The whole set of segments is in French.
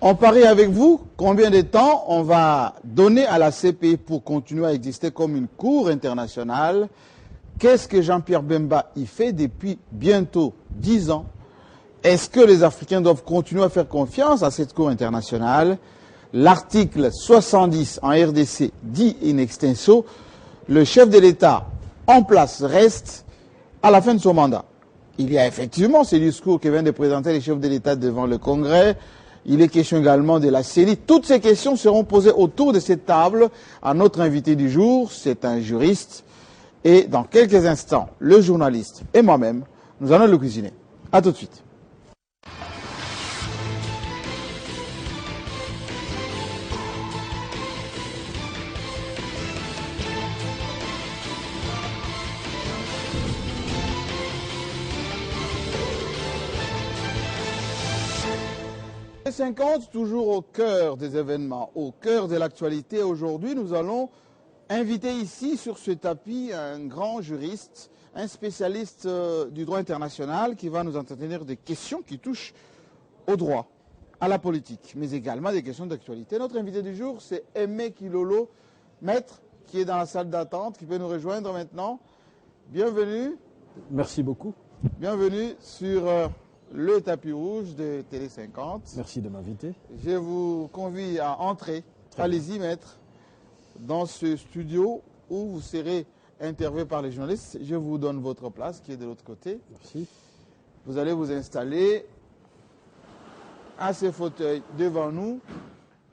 On parie avec vous combien de temps on va donner à la CPI pour continuer à exister comme une cour internationale. Qu'est-ce que Jean-Pierre Bemba y fait depuis bientôt 10 ans? Est-ce que les Africains doivent continuer à faire confiance à cette cour internationale? L'article 70 en RDC dit in extenso, le chef de l'État en place reste à la fin de son mandat. Il y a effectivement ce discours que vient de présenter les chefs de l'État devant le Congrès. Il est question également de la CENI. Toutes ces questions seront posées autour de cette table à notre invité du jour. C'est un juriste. Et dans quelques instants, le journaliste et moi-même, nous allons le cuisiner. A tout de suite. Les 50, toujours au cœur des événements, au cœur de l'actualité. Aujourd'hui, nous allons inviter ici, sur ce tapis, un grand juriste, un spécialiste du droit international qui va nous entretenir des questions qui touchent au droit, à la politique, mais également des questions d'actualité. Notre invité du jour, c'est Aimé Kilolo, maître, qui est dans la salle d'attente, qui peut nous rejoindre maintenant. Bienvenue. Merci beaucoup. Bienvenue sur le tapis rouge de Télé 50. Merci de m'inviter. Je vous convie à entrer. Allez-y, maître, dans ce studio où vous serez interviewé par les journalistes. Je vous donne votre place qui est de l'autre côté. Merci. Vous allez vous installer à ces fauteuils devant nous.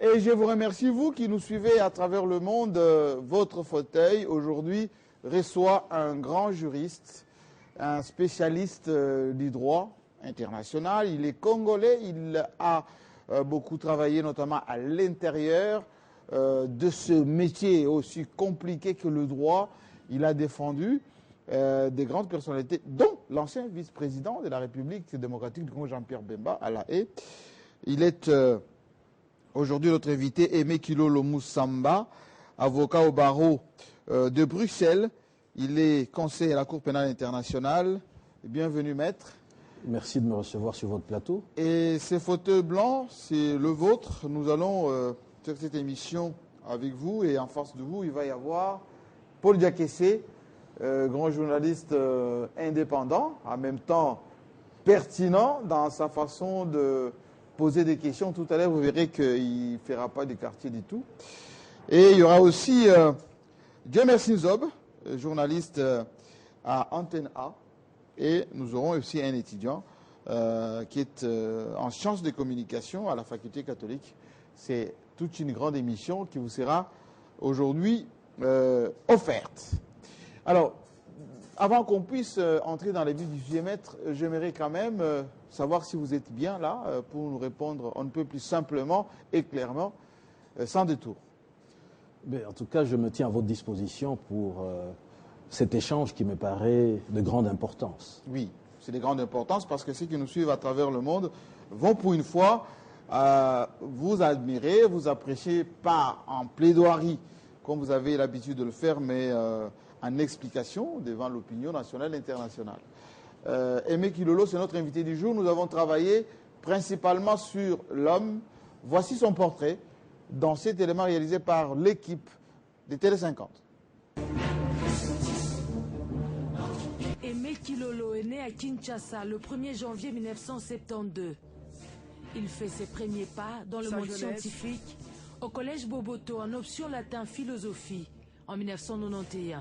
Et je vous remercie, vous qui nous suivez à travers le monde. Votre fauteuil, aujourd'hui, reçoit un grand juriste, un spécialiste du droit international. Il est congolais, il a beaucoup travaillé notamment à l'intérieur de ce métier aussi compliqué que le droit. Il a défendu des grandes personnalités, dont l'ancien vice-président de la République démocratique du Congo, Jean-Pierre Bemba, à La Haye. Il est aujourd'hui notre invité, Aimé Kilolo Moussamba, avocat au barreau de Bruxelles. Il est conseiller à la Cour pénale internationale. Bienvenue, maître. Merci de me recevoir sur votre plateau. Et ces fauteuils blancs, c'est le vôtre. Nous allons faire cette émission avec vous. Et en face de vous, il va y avoir Paul Diakessé, grand journaliste indépendant, en même temps pertinent dans sa façon de poser des questions. Tout à l'heure, vous verrez qu'il ne fera pas de quartier du tout. Et il y aura aussi Djemersi Nzob, journaliste à Antenne A. Et nous aurons aussi un étudiant qui est en sciences de communication à la faculté catholique. C'est toute une grande émission qui vous sera aujourd'hui offerte. Alors, avant qu'on puisse entrer dans les vifs du sujet, maître, j'aimerais quand même savoir si vous êtes bien là pour nous répondre on ne peut plus simplement et clairement, sans détour. En tout cas, je me tiens à votre disposition pour cet échange qui me paraît de grande importance. Oui, c'est de grande importance parce que ceux qui nous suivent à travers le monde vont pour une fois vous admirer, vous apprécier, pas en plaidoirie comme vous avez l'habitude de le faire, mais en explication devant l'opinion nationale et internationale. Aimé Kilolo, c'est notre invité du jour. Nous avons travaillé principalement sur l'homme. Voici son portrait dans cet élément réalisé par l'équipe de Télé 50. Aimé Kilolo est né à Kinshasa le 1er janvier 1972. Il fait ses premiers pas dans le monde scientifique au collège Boboto en option latin philosophie en 1991.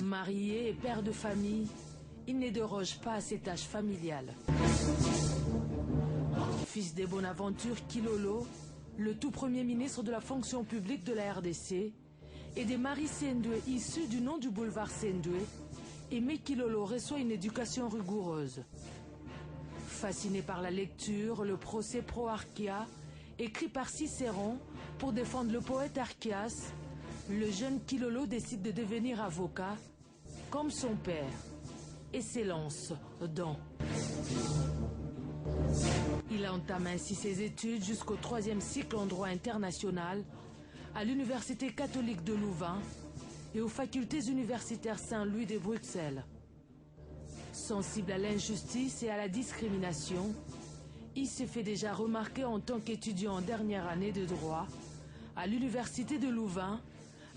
Marié et père de famille, il ne déroge pas à ses tâches familiales. Fils des Bonaventure Kilolo, le tout premier ministre de la fonction publique de la RDC, et des Marie Sendoué issus du nom du boulevard Sendoué, Aimé Kilolo reçoit une éducation rigoureuse. Fasciné par la lecture, le procès pro-Archéa, écrit par Cicéron pour défendre le poète Archias, le jeune Kilolo décide de devenir avocat, comme son père, et s'élance dans. Il entame ainsi ses études jusqu'au 3e cycle en droit international, à l'Université catholique de Louvain et aux facultés universitaires Saint-Louis de Bruxelles. Sensible à l'injustice et à la discrimination, il s'est fait déjà remarquer en tant qu'étudiant en dernière année de droit à l'Université de Louvain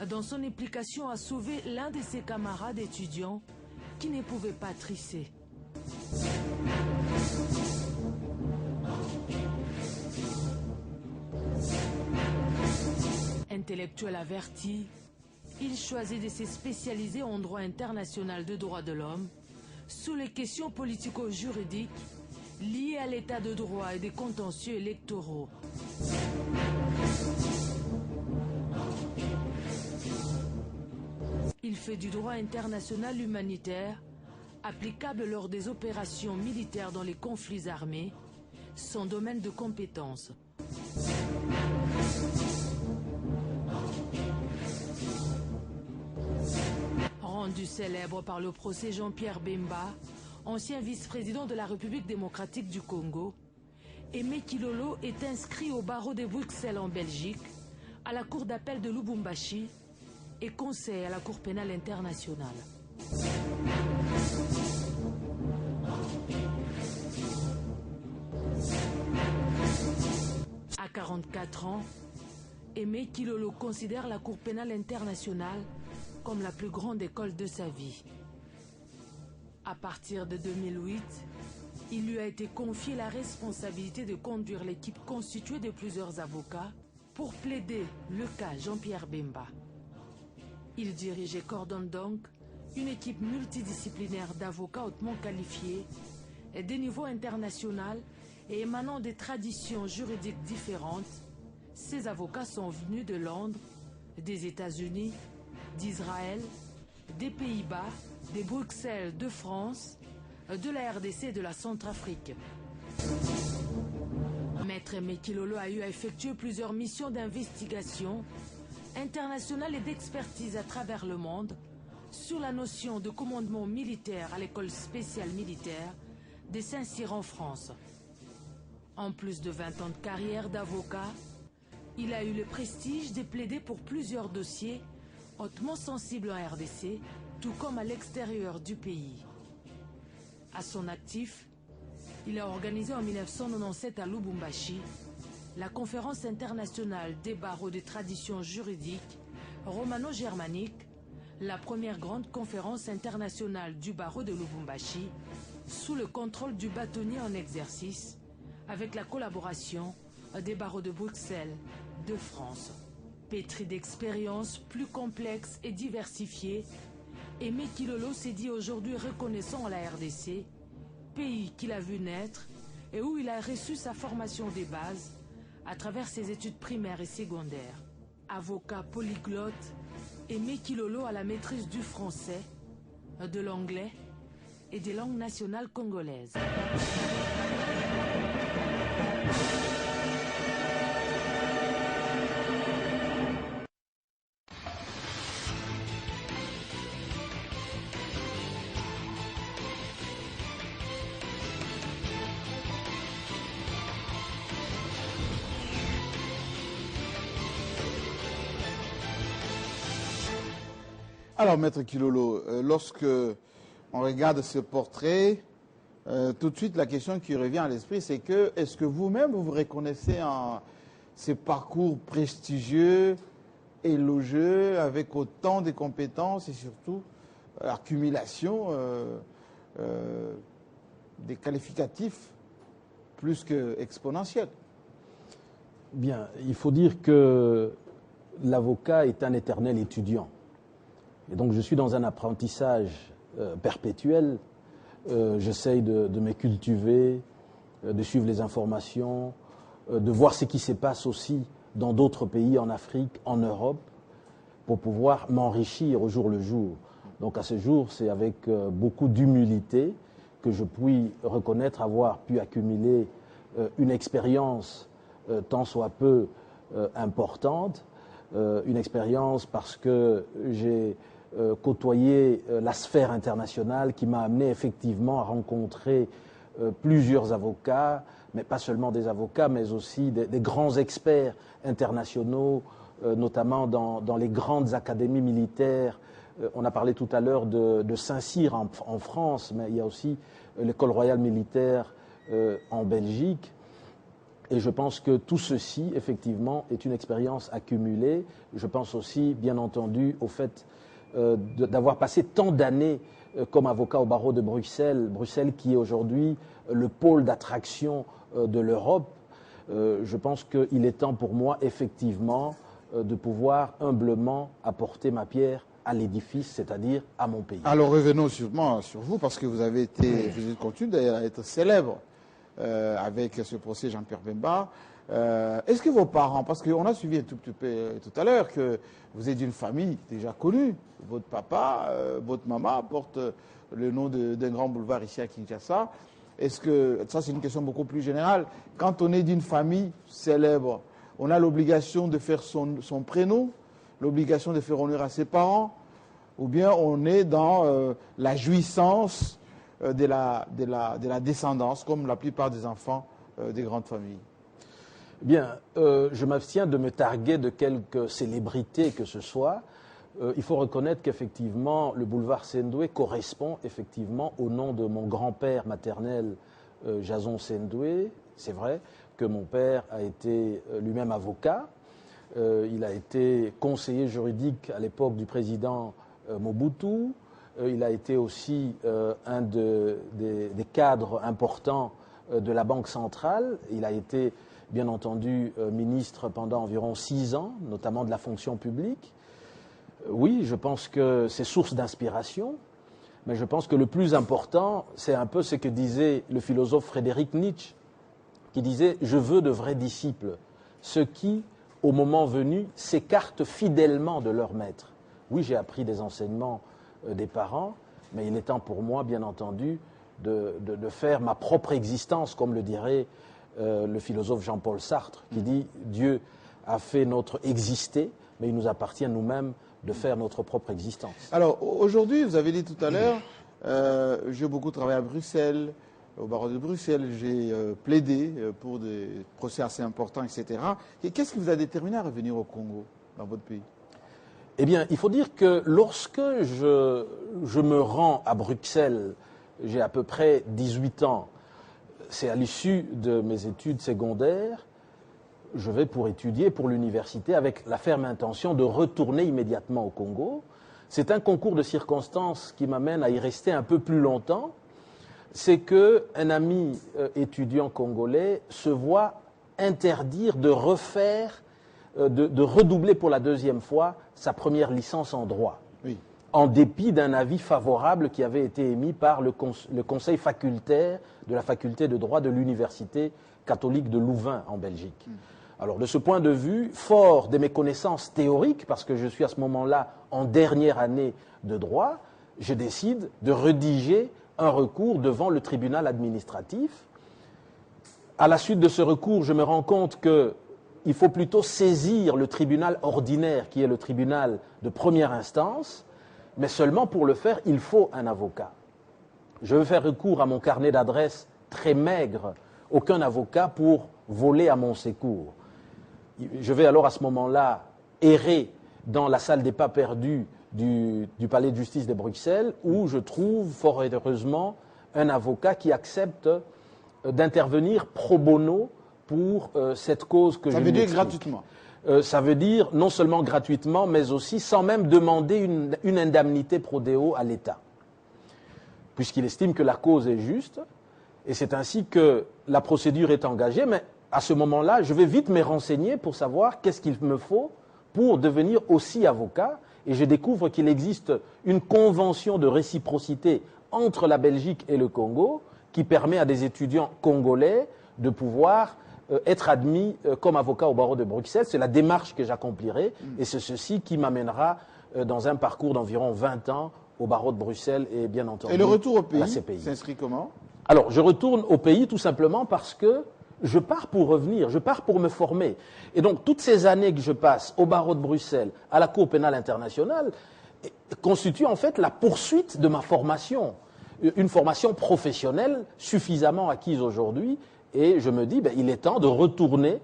dans son implication à sauver l'un de ses camarades étudiants qui ne pouvait pas trisser. Intellectuel averti, il choisit de se spécialiser en droit international de droits de l'homme sous les questions politico-juridiques liées à l'état de droit et des contentieux électoraux. Il fait du droit international humanitaire applicable lors des opérations militaires dans les conflits armés, son domaine de compétence. Rendu célèbre par le procès Jean-Pierre Bemba, ancien vice-président de la République démocratique du Congo, Aimé Kilolo est inscrit au barreau de Bruxelles en Belgique, à la cour d'appel de Lubumbashi et conseil à la Cour pénale internationale. À 44 ans, Aimé Kilolo considère la Cour pénale internationale comme la plus grande école de sa vie. À partir de 2008, il lui a été confié la responsabilité de conduire l'équipe constituée de plusieurs avocats pour plaider le cas Jean-Pierre Bemba. Il dirige et coordonne donc une équipe multidisciplinaire d'avocats hautement qualifiés et de niveau international et émanant des traditions juridiques différentes. Ces avocats sont venus de Londres, des États-Unis, d'Israël, des Pays-Bas, de Bruxelles, de France, de la RDC et de la Centrafrique. Maître Aimé Kilolo a eu à effectuer plusieurs missions d'investigation internationale et d'expertise à travers le monde sur la notion de commandement militaire à l'école spéciale militaire de Saint-Cyr en France. En plus de 20 ans de carrière d'avocat, il a eu le prestige de plaider pour plusieurs dossiers hautement sensibles en RDC, tout comme à l'extérieur du pays. À son actif, il a organisé en 1997 à Lubumbashi la conférence internationale des barreaux des traditions juridiques romano-germaniques, la première grande conférence internationale du barreau de Lubumbashi, sous le contrôle du bâtonnier en exercice, avec la collaboration des barreaux de Bruxelles, de France. Pétri d'expériences plus complexes et diversifiées, Aimé Kilolo s'est dit aujourd'hui reconnaissant à la RDC, pays qu'il a vu naître et où il a reçu sa formation des bases à travers ses études primaires et secondaires. Avocat polyglotte, Aimé Kilolo a la maîtrise du français, de l'anglais et des langues nationales congolaises. Alors, Maître Kilolo, lorsque on regarde ce portrait, tout de suite la question qui revient à l'esprit, c'est que est-ce que vous-même vous reconnaissez en ces parcours prestigieux, élogieux, avec autant de compétences et surtout accumulation des qualificatifs plus qu'exponentiels? Bien, il faut dire que l'avocat est un éternel étudiant. Et donc je suis dans un apprentissage perpétuel. J'essaye de me cultiver, de suivre les informations, de voir ce qui se passe aussi dans d'autres pays, en Afrique, en Europe, pour pouvoir m'enrichir au jour le jour. Donc à ce jour, c'est avec beaucoup d'humilité que je puis reconnaître avoir pu accumuler une expérience tant soit peu importante, une expérience parce que j'ai côtoyer la sphère internationale qui m'a amené effectivement à rencontrer plusieurs avocats, mais pas seulement des avocats, mais aussi des grands experts internationaux notamment dans les grandes académies militaires. On a parlé tout à l'heure de Saint-Cyr en France, mais il y a aussi l'école royale militaire en Belgique. Et je pense que tout ceci, effectivement, est une expérience accumulée. Je pense aussi, bien entendu, au fait d'avoir passé tant d'années comme avocat au barreau de Bruxelles, Bruxelles qui est aujourd'hui le pôle d'attraction de l'Europe. Je pense qu'il est temps pour moi, effectivement, de pouvoir humblement apporter ma pierre à l'édifice, c'est-à-dire à mon pays. Alors revenons sûrement sur vous, parce que vous êtes continué d'ailleurs à être célèbre avec ce procès Jean-Pierre Bemba. Est-ce que vos parents, parce qu'on a suivi un tout petit peu tout à l'heure que vous êtes d'une famille déjà connue, votre papa, votre maman porte le nom d'un grand boulevard ici à Kinshasa. Est-ce que, ça c'est une question beaucoup plus générale, quand on est d'une famille célèbre, on a l'obligation de faire son prénom, l'obligation de faire honneur à ses parents, ou bien on est dans la jouissance de la descendance, comme la plupart des enfants des grandes familles? Bien, je m'abstiens de me targuer de quelque célébrité que ce soit. Il faut reconnaître qu'effectivement, le boulevard Sendoué correspond effectivement au nom de mon grand-père maternel, Jason Sendoué. C'est vrai que mon père a été lui-même avocat. Il a été conseiller juridique à l'époque du président Mobutu. Il a été aussi un des cadres importants de la Banque centrale. Il a été, bien entendu, ministre pendant environ 6 ans, notamment de la fonction publique. Oui, je pense que c'est source d'inspiration, mais je pense que le plus important, c'est un peu ce que disait le philosophe Friedrich Nietzsche, qui disait « Je veux de vrais disciples, ceux qui, au moment venu, s'écartent fidèlement de leur maître. » Oui, j'ai appris des enseignements des parents, mais il est temps pour moi, bien entendu, de faire ma propre existence, comme le dirait le philosophe Jean-Paul Sartre, qui dit « Dieu a fait notre exister, mais il nous appartient à nous-mêmes de faire notre propre existence. » Alors, aujourd'hui, vous avez dit tout à l'heure, j'ai beaucoup travaillé à Bruxelles, au barreau de Bruxelles, j'ai plaidé pour des procès assez importants, etc. Et qu'est-ce qui vous a déterminé à revenir au Congo, dans votre pays? Eh bien, il faut dire que lorsque je me rends à Bruxelles, j'ai à peu près 18 ans, c'est à l'issue de mes études secondaires, je vais pour étudier pour l'université avec la ferme intention de retourner immédiatement au Congo. C'est un concours de circonstances qui m'amène à y rester un peu plus longtemps. C'est qu'un ami étudiant congolais se voit interdire de refaire, de redoubler pour la 2e fois sa première licence en droit, oui, en dépit d'un avis favorable qui avait été émis par le conseil facultaire de la faculté de droit de l'université catholique de Louvain en Belgique. Alors, de ce point de vue, fort de mes connaissances théoriques, parce que je suis à ce moment-là en dernière année de droit, je décide de rédiger un recours devant le tribunal administratif. À la suite de ce recours, je me rends compte qu'il faut plutôt saisir le tribunal ordinaire, qui est le tribunal de première instance, mais seulement pour le faire, il faut un avocat. Je veux faire recours à mon carnet d'adresses très maigre, aucun avocat pour voler à mon secours. Je vais alors à ce moment-là errer dans la salle des pas perdus du palais de justice de Bruxelles, où je trouve fort heureusement un avocat qui accepte d'intervenir pro bono pour cette cause que je lui explique. Ça veut dire gratuitement? Ça veut dire non seulement gratuitement, mais aussi sans même demander une indemnité pro deo à l'État, puisqu'il estime que la cause est juste, et c'est ainsi que la procédure est engagée, mais à ce moment-là, je vais vite me renseigner pour savoir qu'est-ce qu'il me faut pour devenir aussi avocat. Et je découvre qu'il existe une convention de réciprocité entre la Belgique et le Congo qui permet à des étudiants congolais de pouvoir être admis comme avocat au barreau de Bruxelles. C'est la démarche que j'accomplirai et c'est ceci qui m'amènera dans un parcours d'environ 20 ans au barreau de Bruxelles et bien entendu et le retour au pays s'inscrit comment? Alors, je retourne au pays tout simplement parce que je pars pour revenir, je pars pour me former. Et donc, toutes ces années que je passe au barreau de Bruxelles, à la Cour pénale internationale, constituent en fait la poursuite de ma formation. Une formation professionnelle suffisamment acquise aujourd'hui. Et je me dis, il est temps de retourner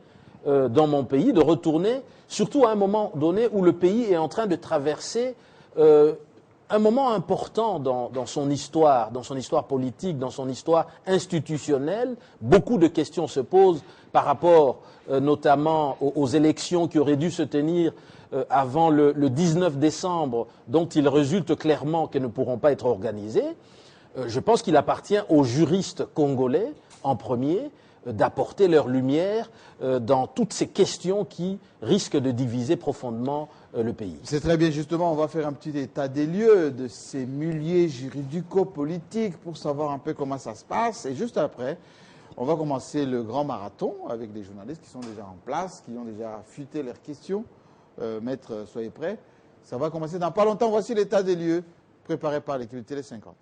dans mon pays, de retourner, surtout à un moment donné où le pays est en train de traverser un moment important dans son histoire politique, dans son histoire institutionnelle. Beaucoup de questions se posent par rapport notamment aux élections qui auraient dû se tenir avant le 19 décembre, dont il résulte clairement qu'elles ne pourront pas être organisées. Je pense qu'il appartient aux juristes congolais, en premier, d'apporter leur lumière dans toutes ces questions qui risquent de diviser profondément le pays. C'est très bien, justement, on va faire un petit état des lieux de ces milieux juridico-politiques pour savoir un peu comment ça se passe. Et juste après, on va commencer le grand marathon avec des journalistes qui sont déjà en place, qui ont déjà affûté leurs questions. Maître, soyez prêts. Ça va commencer dans pas longtemps. Voici l'état des lieux préparé par l'équipe Télé 50.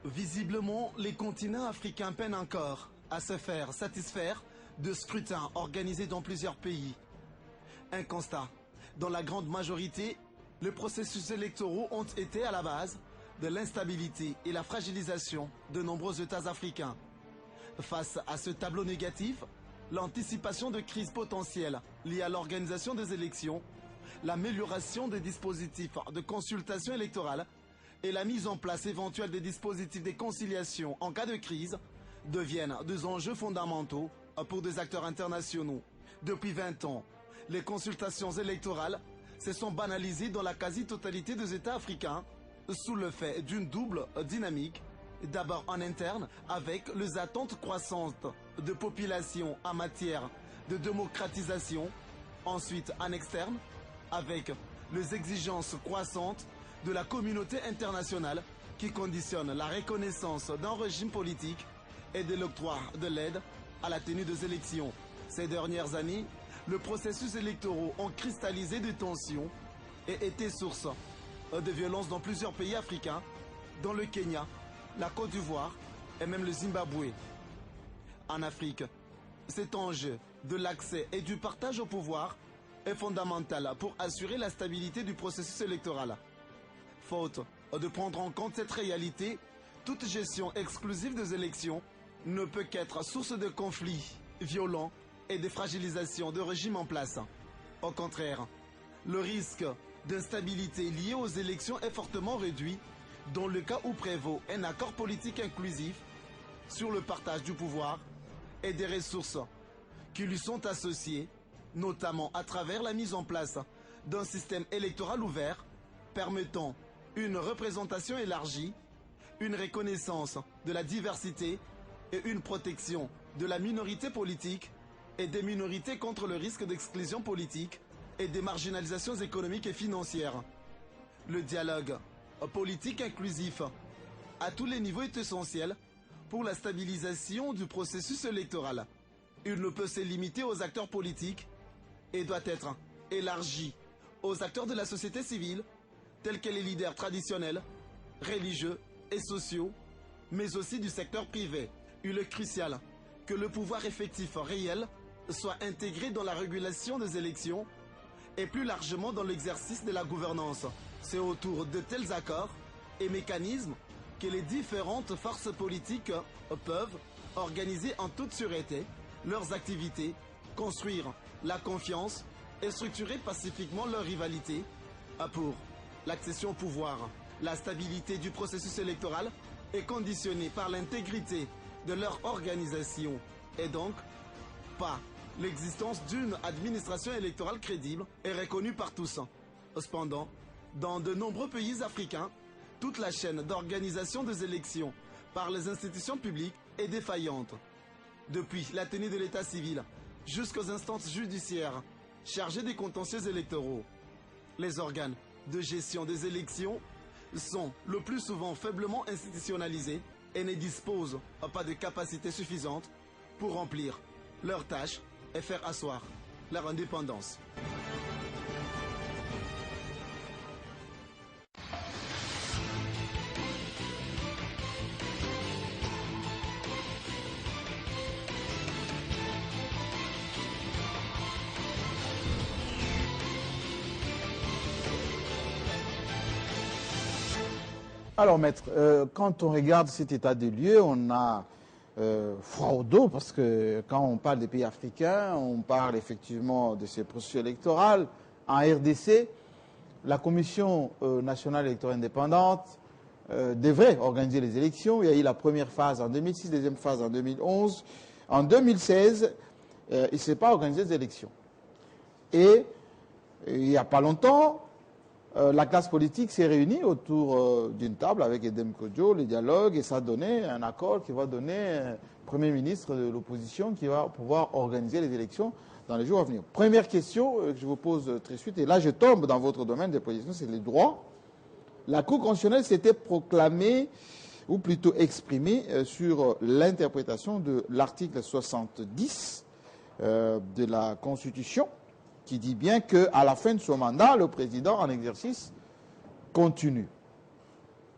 Visiblement, les continents africains peinent encore à se faire satisfaire de scrutins organisés dans plusieurs pays. Un constat. Dans la grande majorité, les processus électoraux ont été à la base de l'instabilité et la fragilisation de nombreux États africains. Face à ce tableau négatif, l'anticipation de crises potentielles liées à l'organisation des élections, l'amélioration des dispositifs de consultation électorale et la mise en place éventuelle des dispositifs de conciliation en cas de crise deviennent des enjeux fondamentaux pour des acteurs internationaux. Depuis 20 ans, les consultations électorales se sont banalisées dans la quasi-totalité des États africains sous le fait d'une double dynamique, d'abord en interne avec les attentes croissantes de population en matière de démocratisation, ensuite en externe avec les exigences croissantes de la communauté internationale qui conditionne la reconnaissance d'un régime politique et de l'octroi de l'aide à la tenue des élections. Ces dernières années, le processus électoraux ont cristallisé des tensions et été source de violences dans plusieurs pays africains, dont le Kenya, la Côte d'Ivoire et même le Zimbabwe. En Afrique, cet enjeu de l'accès et du partage au pouvoir est fondamental pour assurer la stabilité du processus électoral. Faute de prendre en compte cette réalité, toute gestion exclusive des élections ne peut qu'être source de conflits violents et de fragilisation de régimes en place. Au contraire, le risque d'instabilité lié aux élections est fortement réduit dans le cas où prévaut un accord politique inclusif sur le partage du pouvoir et des ressources qui lui sont associées, notamment à travers la mise en place d'un système électoral ouvert permettant une représentation élargie, une reconnaissance de la diversité et une protection de la minorité politique et des minorités contre le risque d'exclusion politique et des marginalisations économiques et financières. Le dialogue politique inclusif à tous les niveaux est essentiel pour la stabilisation du processus électoral. Il ne peut se limiter aux acteurs politiques et doit être élargi aux acteurs de la société civile, tels que les leaders traditionnels, religieux et sociaux, mais aussi du secteur privé. Il est crucial que le pouvoir effectif réel soit intégré dans la régulation des élections et plus largement dans l'exercice de la gouvernance. C'est autour de tels accords et mécanismes que les différentes forces politiques peuvent organiser en toute sûreté leurs activités, construire la confiance et structurer pacifiquement leur rivalité pour l'accession au pouvoir. La stabilité du processus électoral est conditionnée par l'intégrité de leur organisation et donc pas l'existence d'une administration électorale crédible et reconnue par tous. Cependant, dans de nombreux pays africains, toute la chaîne d'organisation des élections par les institutions publiques est défaillante. Depuis la tenue de l'état civil jusqu'aux instances judiciaires chargées des contentieux électoraux, les organes de gestion des élections sont le plus souvent faiblement institutionnalisés et ne disposent pas de capacité suffisante pour remplir leurs tâches et faire asseoir leur indépendance. Alors, maître, quand on regarde cet état des lieux, on a froid au dos, parce que quand on parle des pays africains, on parle effectivement de ces processus électoraux. En RDC, la Commission nationale électorale indépendante devrait organiser les élections. Il y a eu la première phase en 2006, deuxième phase en 2011. En 2016, il ne s'est pas organisé des élections. Et il n'y a pas longtemps, la classe politique s'est réunie autour d'une table avec Edem Kodjo, les dialogues, et ça a donné un accord qui va donner un Premier ministre de l'opposition qui va pouvoir organiser les élections dans les jours à venir. Première question que je vous pose très de suite, et là je tombe dans votre domaine de position, c'est les droits. La Cour constitutionnelle s'était proclamée, ou plutôt exprimée, sur l'interprétation de l'article 70 de la Constitution, qui dit bien qu'à la fin de son mandat, le président en exercice continue.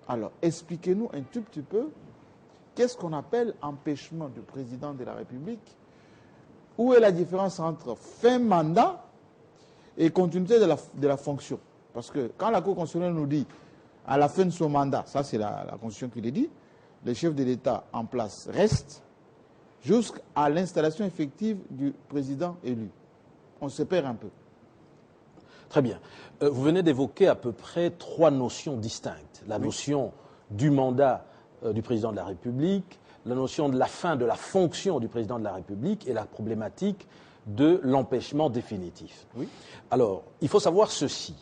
Alors, expliquez-nous un tout petit peu, qu'est-ce qu'on appelle empêchement du président de la République? Où est la différence entre fin mandat et continuité de la fonction? Parce que quand la Cour constitutionnelle nous dit à la fin de son mandat, ça c'est la Constitution qui le dit, le chef de l'État en place reste jusqu'à l'installation effective du président élu. On se perd un peu. Très bien. Vous venez d'évoquer à peu près trois notions distinctes. La notion du mandat du président de la République, la notion de la fin de la fonction du président de la République et la problématique de l'empêchement définitif. Oui. Alors, il faut savoir ceci.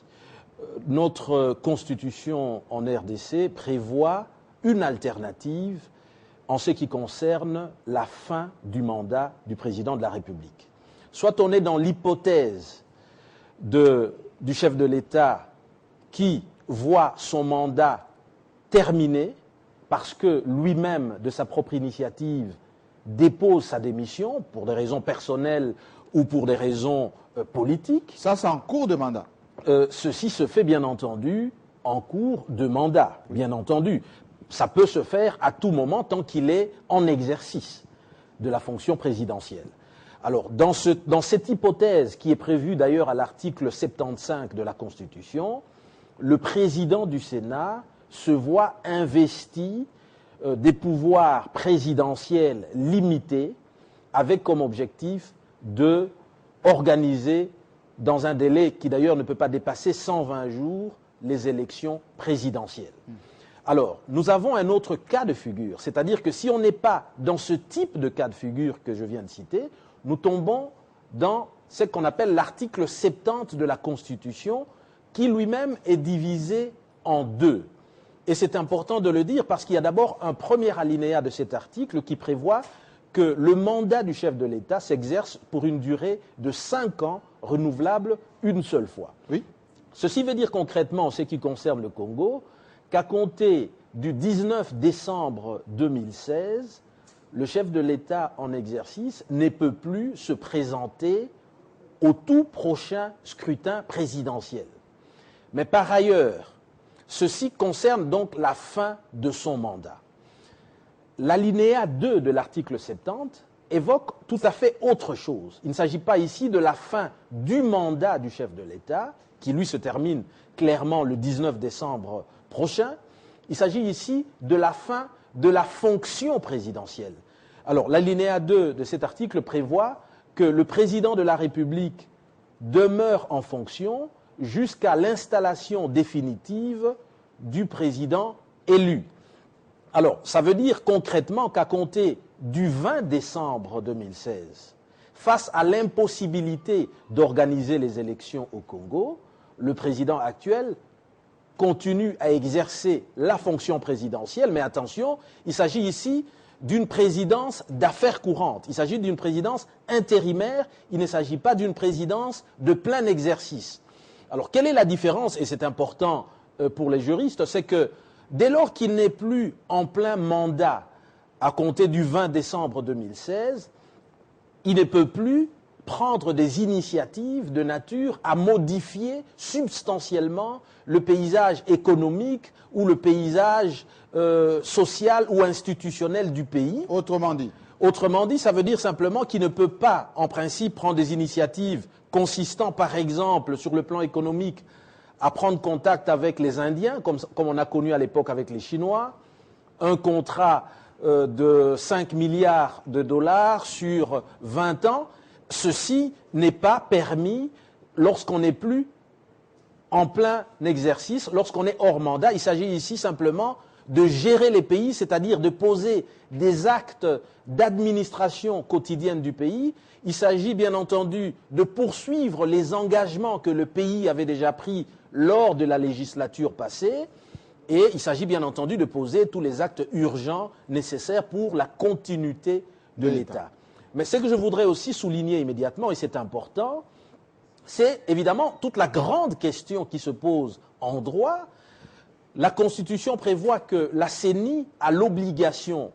Notre Constitution en RDC prévoit une alternative en ce qui concerne la fin du mandat du président de la République. Soit on est dans l'hypothèse du chef de l'État qui voit son mandat terminé parce que lui-même, de sa propre initiative, dépose sa démission pour des raisons personnelles ou pour des raisons politiques. Ça, c'est en cours de mandat. Ceci se fait bien entendu en cours de mandat, bien entendu. Ça peut se faire à tout moment tant qu'il est en exercice de la fonction présidentielle. Alors, dans cette hypothèse qui est prévue d'ailleurs à l'article 75 de la Constitution, le président du Sénat se voit investi des pouvoirs présidentiels limités avec comme objectif de organiser dans un délai qui d'ailleurs ne peut pas dépasser 120 jours les élections présidentielles. Alors, nous avons un autre cas de figure, c'est-à-dire que si on n'est pas dans ce type de cas de figure que je viens de citer, nous tombons dans ce qu'on appelle l'article 70 de la Constitution, qui lui-même est divisé en deux. Et c'est important de le dire parce qu'il y a d'abord un premier alinéa de cet article qui prévoit que le mandat du chef de l'État s'exerce pour une durée de 5 ans, renouvelable une seule fois. Oui. Ceci veut dire concrètement, en ce qui concerne le Congo, qu'à compter du 19 décembre 2016, le chef de l'État en exercice ne peut plus se présenter au tout prochain scrutin présidentiel. Mais par ailleurs, ceci concerne donc la fin de son mandat. L'alinéa 2 de l'article 70 évoque tout à fait autre chose. Il ne s'agit pas ici de la fin du mandat du chef de l'État, qui lui se termine clairement le 19 décembre prochain. Il s'agit ici de la fin de la fonction présidentielle. Alors, l'alinéa 2 de cet article prévoit que le président de la République demeure en fonction jusqu'à l'installation définitive du président élu. Alors, ça veut dire concrètement qu'à compter du 20 décembre 2016, face à l'impossibilité d'organiser les élections au Congo, le président actuel continue à exercer la fonction présidentielle, mais attention, il s'agit ici d'une présidence d'affaires courantes. Il s'agit d'une présidence intérimaire, il ne s'agit pas d'une présidence de plein exercice. Alors, quelle est la différence, et c'est important pour les juristes, c'est que dès lors qu'il n'est plus en plein mandat à compter du 20 décembre 2016, il ne peut plus prendre des initiatives de nature à modifier substantiellement le paysage économique ou le paysage social ou institutionnel du pays. Autrement dit, Ça veut dire simplement qu'il ne peut pas, en principe, prendre des initiatives consistant, par exemple, sur le plan économique, à prendre contact avec les Indiens, comme on a connu à l'époque avec les Chinois, un contrat de 5 milliards de dollars sur 20 ans. Ceci n'est pas permis lorsqu'on n'est plus en plein exercice, lorsqu'on est hors mandat. Il s'agit ici simplement de gérer les pays, c'est-à-dire de poser des actes d'administration quotidienne du pays. Il s'agit bien entendu de poursuivre les engagements que le pays avait déjà pris lors de la législature passée. Et il s'agit bien entendu de poser tous les actes urgents nécessaires pour la continuité de l'État. Mais ce que je voudrais aussi souligner immédiatement, et c'est important, c'est évidemment toute la grande question qui se pose en droit. La Constitution prévoit que la CENI a l'obligation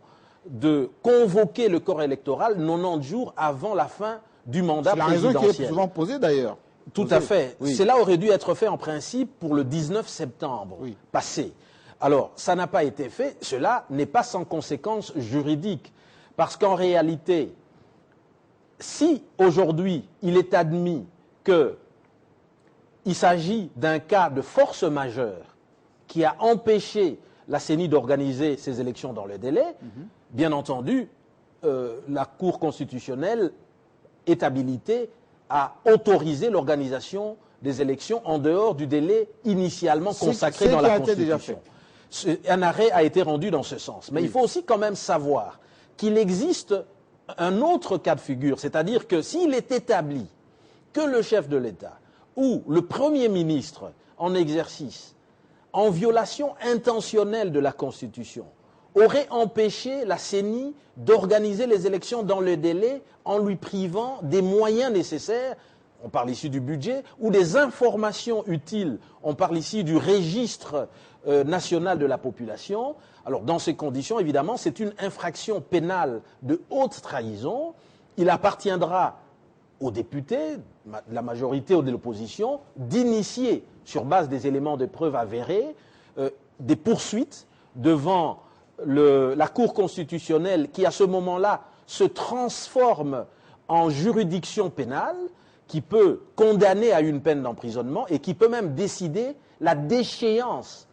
de convoquer le corps électoral 90 jours avant la fin du mandat présidentiel. C'est la raison qui est souvent posée d'ailleurs. Tout à fait. Oui. Cela aurait dû être fait en principe pour le 19 septembre passé. Alors, ça n'a pas été fait. Cela n'est pas sans conséquences juridiques. Parce qu'en réalité, si aujourd'hui il est admis qu'il s'agit d'un cas de force majeure qui a empêché la CENI d'organiser ces élections dans le délai, bien entendu, la Cour constitutionnelle est habilitée à autoriser l'organisation des élections en dehors du délai initialement consacré dans la Constitution. Un arrêt a été rendu dans ce sens. Mais il faut aussi quand même savoir qu'il existe un autre cas de figure, c'est-à-dire que s'il est établi que le chef de l'État ou le Premier ministre en exercice, en violation intentionnelle de la Constitution, aurait empêché la CENI d'organiser les élections dans le délai en lui privant des moyens nécessaires, on parle ici du budget, ou des informations utiles, on parle ici du registre national de la population. Alors dans ces conditions, évidemment, c'est une infraction pénale de haute trahison. Il appartiendra aux députés, de la majorité ou de l'opposition, d'initier, sur base des éléments de preuve avérés, des poursuites devant la Cour constitutionnelle qui, à ce moment-là, se transforme en juridiction pénale, qui peut condamner à une peine d'emprisonnement et qui peut même décider la déchéance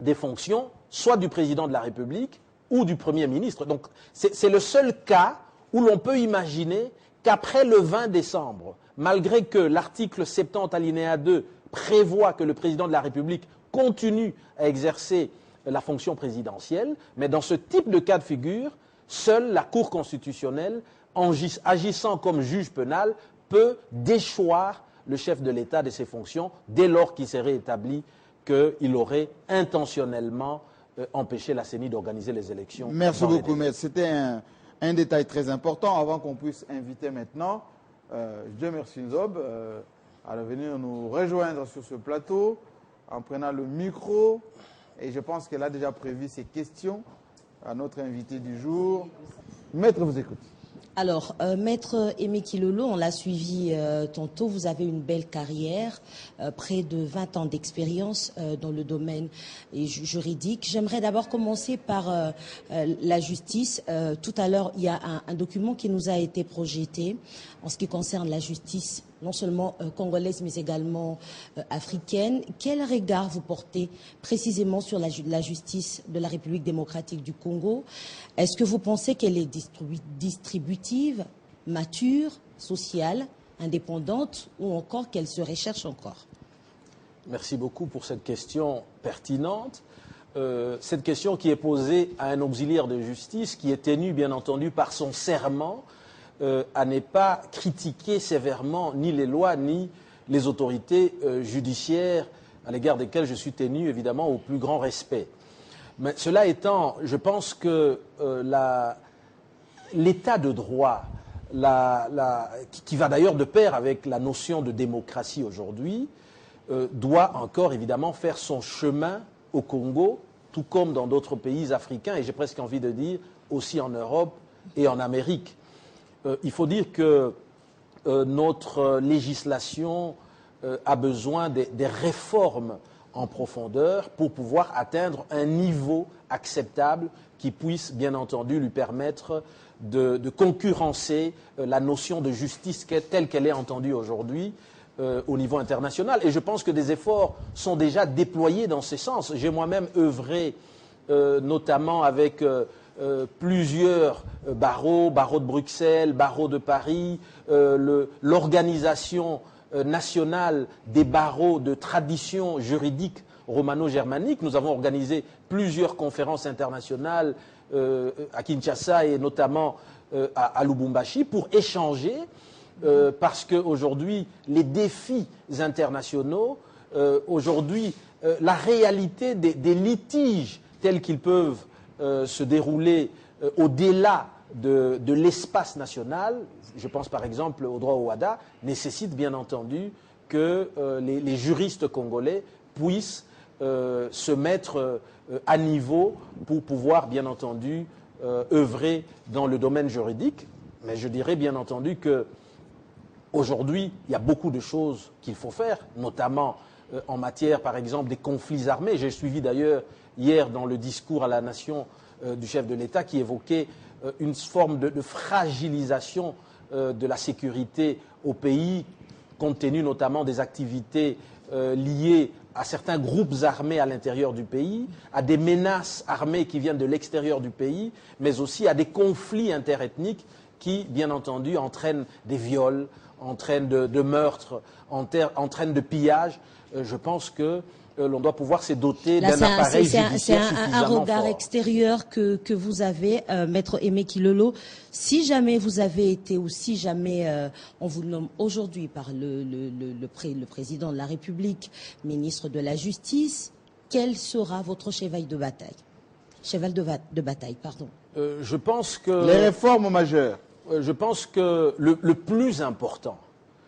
des fonctions, soit du président de la République ou du Premier ministre. Donc c'est le seul cas où l'on peut imaginer qu'après le 20 décembre, malgré que l'article 70 alinéa 2 prévoit que le président de la République continue à exercer la fonction présidentielle, mais dans ce type de cas de figure, seule la Cour constitutionnelle, agissant comme juge pénal, peut déchoir le chef de l'État de ses fonctions dès lors qu'il serait établi qu'il aurait intentionnellement empêché la CENI d'organiser les élections. Merci beaucoup, maître. C'était un détail très important. Avant qu'on puisse inviter maintenant Dieu merci Nzob à venir nous rejoindre sur ce plateau en prenant le micro. Et je pense qu'elle a déjà prévu ses questions à notre invité du jour. Maître, vous écoute. Alors, Maître Aimé Kilolo, on l'a suivi tantôt, vous avez une belle carrière, près de 20 ans d'expérience dans le domaine juridique. J'aimerais d'abord commencer par la justice. Tout à l'heure, il y a un document qui nous a été projeté en ce qui concerne la justice, non seulement congolaise, mais également africaine. Quel regard vous portez précisément sur la justice de la République démocratique du Congo? Est-ce que vous pensez qu'elle est distributive, mature, sociale, indépendante, ou encore qu'elle se recherche encore? Merci beaucoup pour cette question pertinente. Cette question qui est posée à un auxiliaire de justice qui est tenu, bien entendu, par son serment à ne pas critiquer sévèrement ni les lois ni les autorités judiciaires à l'égard desquelles je suis tenu, évidemment, au plus grand respect. Mais cela étant, je pense que l'état de droit, qui va d'ailleurs de pair avec la notion de démocratie aujourd'hui, doit encore évidemment faire son chemin au Congo, tout comme dans d'autres pays africains, et j'ai presque envie de dire aussi en Europe et en Amérique. Il faut dire que notre législation a besoin des réformes en profondeur pour pouvoir atteindre un niveau acceptable qui puisse, bien entendu, lui permettre de concurrencer la notion de justice telle qu'elle est entendue aujourd'hui au niveau international. Et je pense que des efforts sont déjà déployés dans ce sens. J'ai moi-même œuvré notamment avec plusieurs barreaux, barreau de Bruxelles, barreau de Paris, l'organisation nationale des barreaux de tradition juridique romano-germanique. Nous avons organisé plusieurs conférences internationales à Kinshasa et notamment à Lubumbashi pour échanger, parce qu'aujourd'hui, les défis internationaux, aujourd'hui, la réalité des litiges tels qu'ils peuvent se dérouler au-delà de l'espace national, je pense par exemple au droit au WADA, nécessite bien entendu que les juristes congolais puissent se mettre à niveau pour pouvoir bien entendu œuvrer dans le domaine juridique. Mais je dirais bien entendu que aujourd'hui, il y a beaucoup de choses qu'il faut faire, notamment en matière, par exemple, des conflits armés. J'ai suivi d'ailleurs hier dans le discours à la nation du chef de l'État qui évoquait une forme de fragilisation de la sécurité au pays, compte tenu notamment des activités liées à certains groupes armés à l'intérieur du pays, à des menaces armées qui viennent de l'extérieur du pays, mais aussi à des conflits interethniques qui, bien entendu, entraînent des viols, entraînent de meurtres, entraînent de pillages. Je pense que l'on doit pouvoir se doter d'un appareil judiciaire suffisamment un regard fort. extérieur que vous avez, Maître Aimé Kilolo. Si jamais vous avez été ou si jamais on vous nomme aujourd'hui par le président de la République ministre de la Justice, quel sera votre cheval de bataille? Cheval de bataille, pardon. Je pense que Les réformes majeures. je pense que le plus important,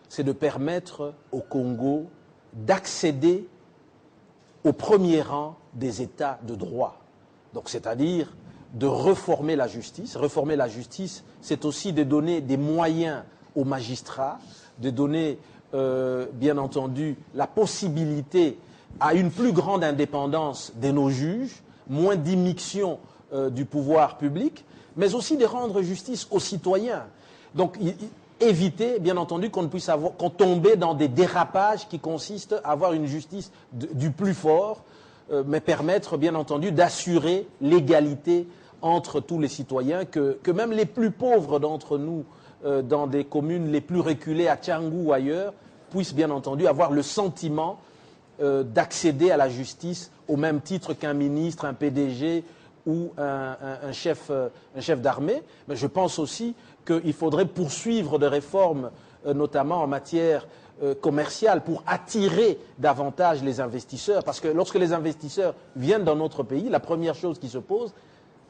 c'est de permettre au Congo d'accéder au premier rang des États de droit. Donc, c'est-à-dire de réformer la justice. Réformer la justice, c'est aussi de donner des moyens aux magistrats, de donner, bien entendu, la possibilité à une plus grande indépendance de nos juges, moins d'immixtion du pouvoir public, mais aussi de rendre justice aux citoyens. Donc, éviter, bien entendu, qu'on tombe dans des dérapages qui consistent à avoir une justice du plus fort, mais permettre, bien entendu, d'assurer l'égalité entre tous les citoyens, que même les plus pauvres d'entre nous, dans des communes les plus reculées, à Tchangou ou ailleurs, puissent, bien entendu, avoir le sentiment d'accéder à la justice au même titre qu'un ministre, un PDG ou un chef d'armée. Mais je pense aussi qu'il faudrait poursuivre des réformes, notamment en matière commerciale, pour attirer davantage les investisseurs. Parce que lorsque les investisseurs viennent dans notre pays, la première chose qui se pose,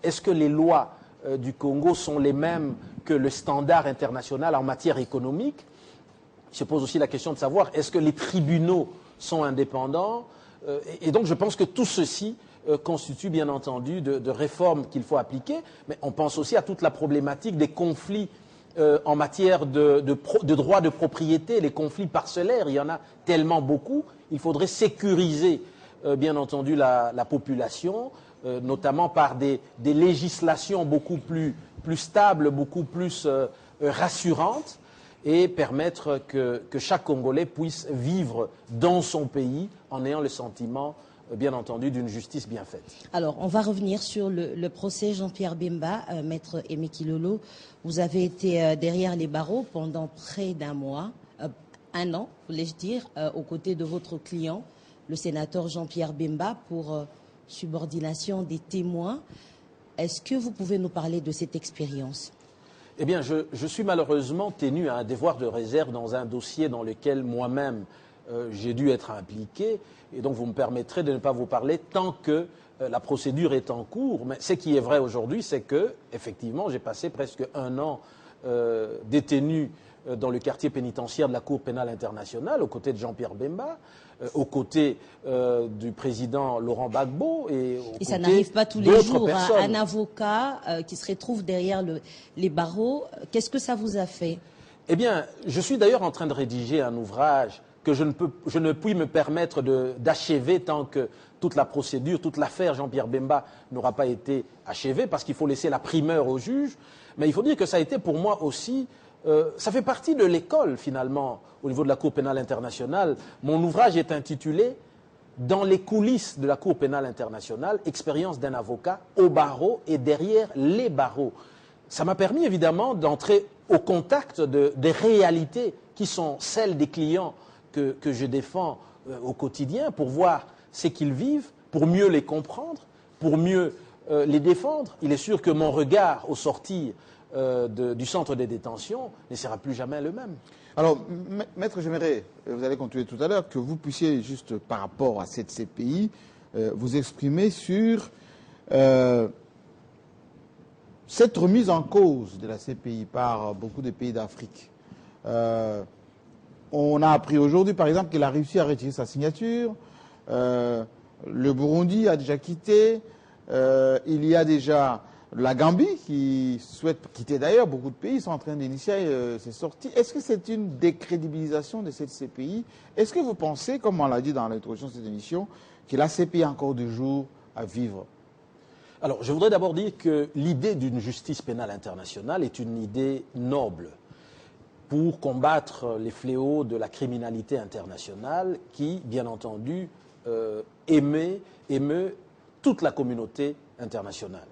est-ce que les lois du Congo sont les mêmes que le standard international en matière économique? Il se pose aussi la question de savoir, est-ce que les tribunaux sont indépendants? Et donc je pense que tout ceci constitue bien entendu de réformes qu'il faut appliquer, mais on pense aussi à toute la problématique des conflits en matière de droit de propriété, les conflits parcellaires, il y en a tellement beaucoup. Il faudrait sécuriser bien entendu la population, notamment par des législations beaucoup plus stables, beaucoup plus rassurantes, et permettre que chaque Congolais puisse vivre dans son pays en ayant le sentiment bien entendu, d'une justice bien faite. Alors, on va revenir sur le procès Jean-Pierre Bemba, Maître Aimé Kilolo. Vous avez été derrière les barreaux pendant près d'un mois, un an, voulais-je dire, aux côtés de votre client, le sénateur Jean-Pierre Bemba, pour subordination des témoins. Est-ce que vous pouvez nous parler de cette expérience? Eh bien, je suis malheureusement tenu à un devoir de réserve dans un dossier dans lequel moi-même j'ai dû être impliqué, et donc vous me permettrez de ne pas vous parler tant que la procédure est en cours. Mais ce qui est vrai aujourd'hui, c'est que, effectivement, j'ai passé presque un an détenu dans le quartier pénitentiaire de la Cour pénale internationale, aux côtés de Jean-Pierre Bemba, aux côtés du président Laurent Gbagbo et ça n'arrive pas tous les jours, personnes. Un avocat qui se retrouve derrière les barreaux. Qu'est-ce que ça vous a fait? Eh bien, je suis d'ailleurs en train de rédiger un ouvrage que je ne puis me permettre d'achever tant que toute la procédure, toute l'affaire Jean-Pierre Bemba n'aura pas été achevée, parce qu'il faut laisser la primeur au juge. Mais il faut dire que ça a été pour moi aussi, ça fait partie de l'école finalement, au niveau de la Cour pénale internationale. Mon ouvrage est intitulé « dans les coulisses de la Cour pénale internationale, expérience d'un avocat au barreau et derrière les barreaux. Ça m'a permis évidemment d'entrer au contact des réalités qui sont celles des clients que je défends au quotidien pour voir ce qu'ils vivent, pour mieux les comprendre, pour mieux les défendre. Il est sûr que mon regard au sortir du centre de détention ne sera plus jamais le même. Alors, Maître, j'aimerais, vous allez continuer tout à l'heure, que vous puissiez, juste par rapport à cette CPI, vous exprimer sur cette remise en cause de la CPI par beaucoup de pays d'Afrique. On a appris aujourd'hui, par exemple, qu'elle a réussi à retirer sa signature. Le Burundi a déjà quitté. Il y a déjà la Gambie qui souhaite quitter d'ailleurs. Beaucoup de pays sont en train d'initier ces sorties. Est-ce que c'est une décrédibilisation de cette CPI? Est-ce que vous pensez, comme on l'a dit dans l'introduction de cette émission, que la CPI a encore des jours à vivre? Alors, je voudrais d'abord dire que l'idée d'une justice pénale internationale est une idée noble pour combattre les fléaux de la criminalité internationale qui, bien entendu, émeut toute la communauté internationale.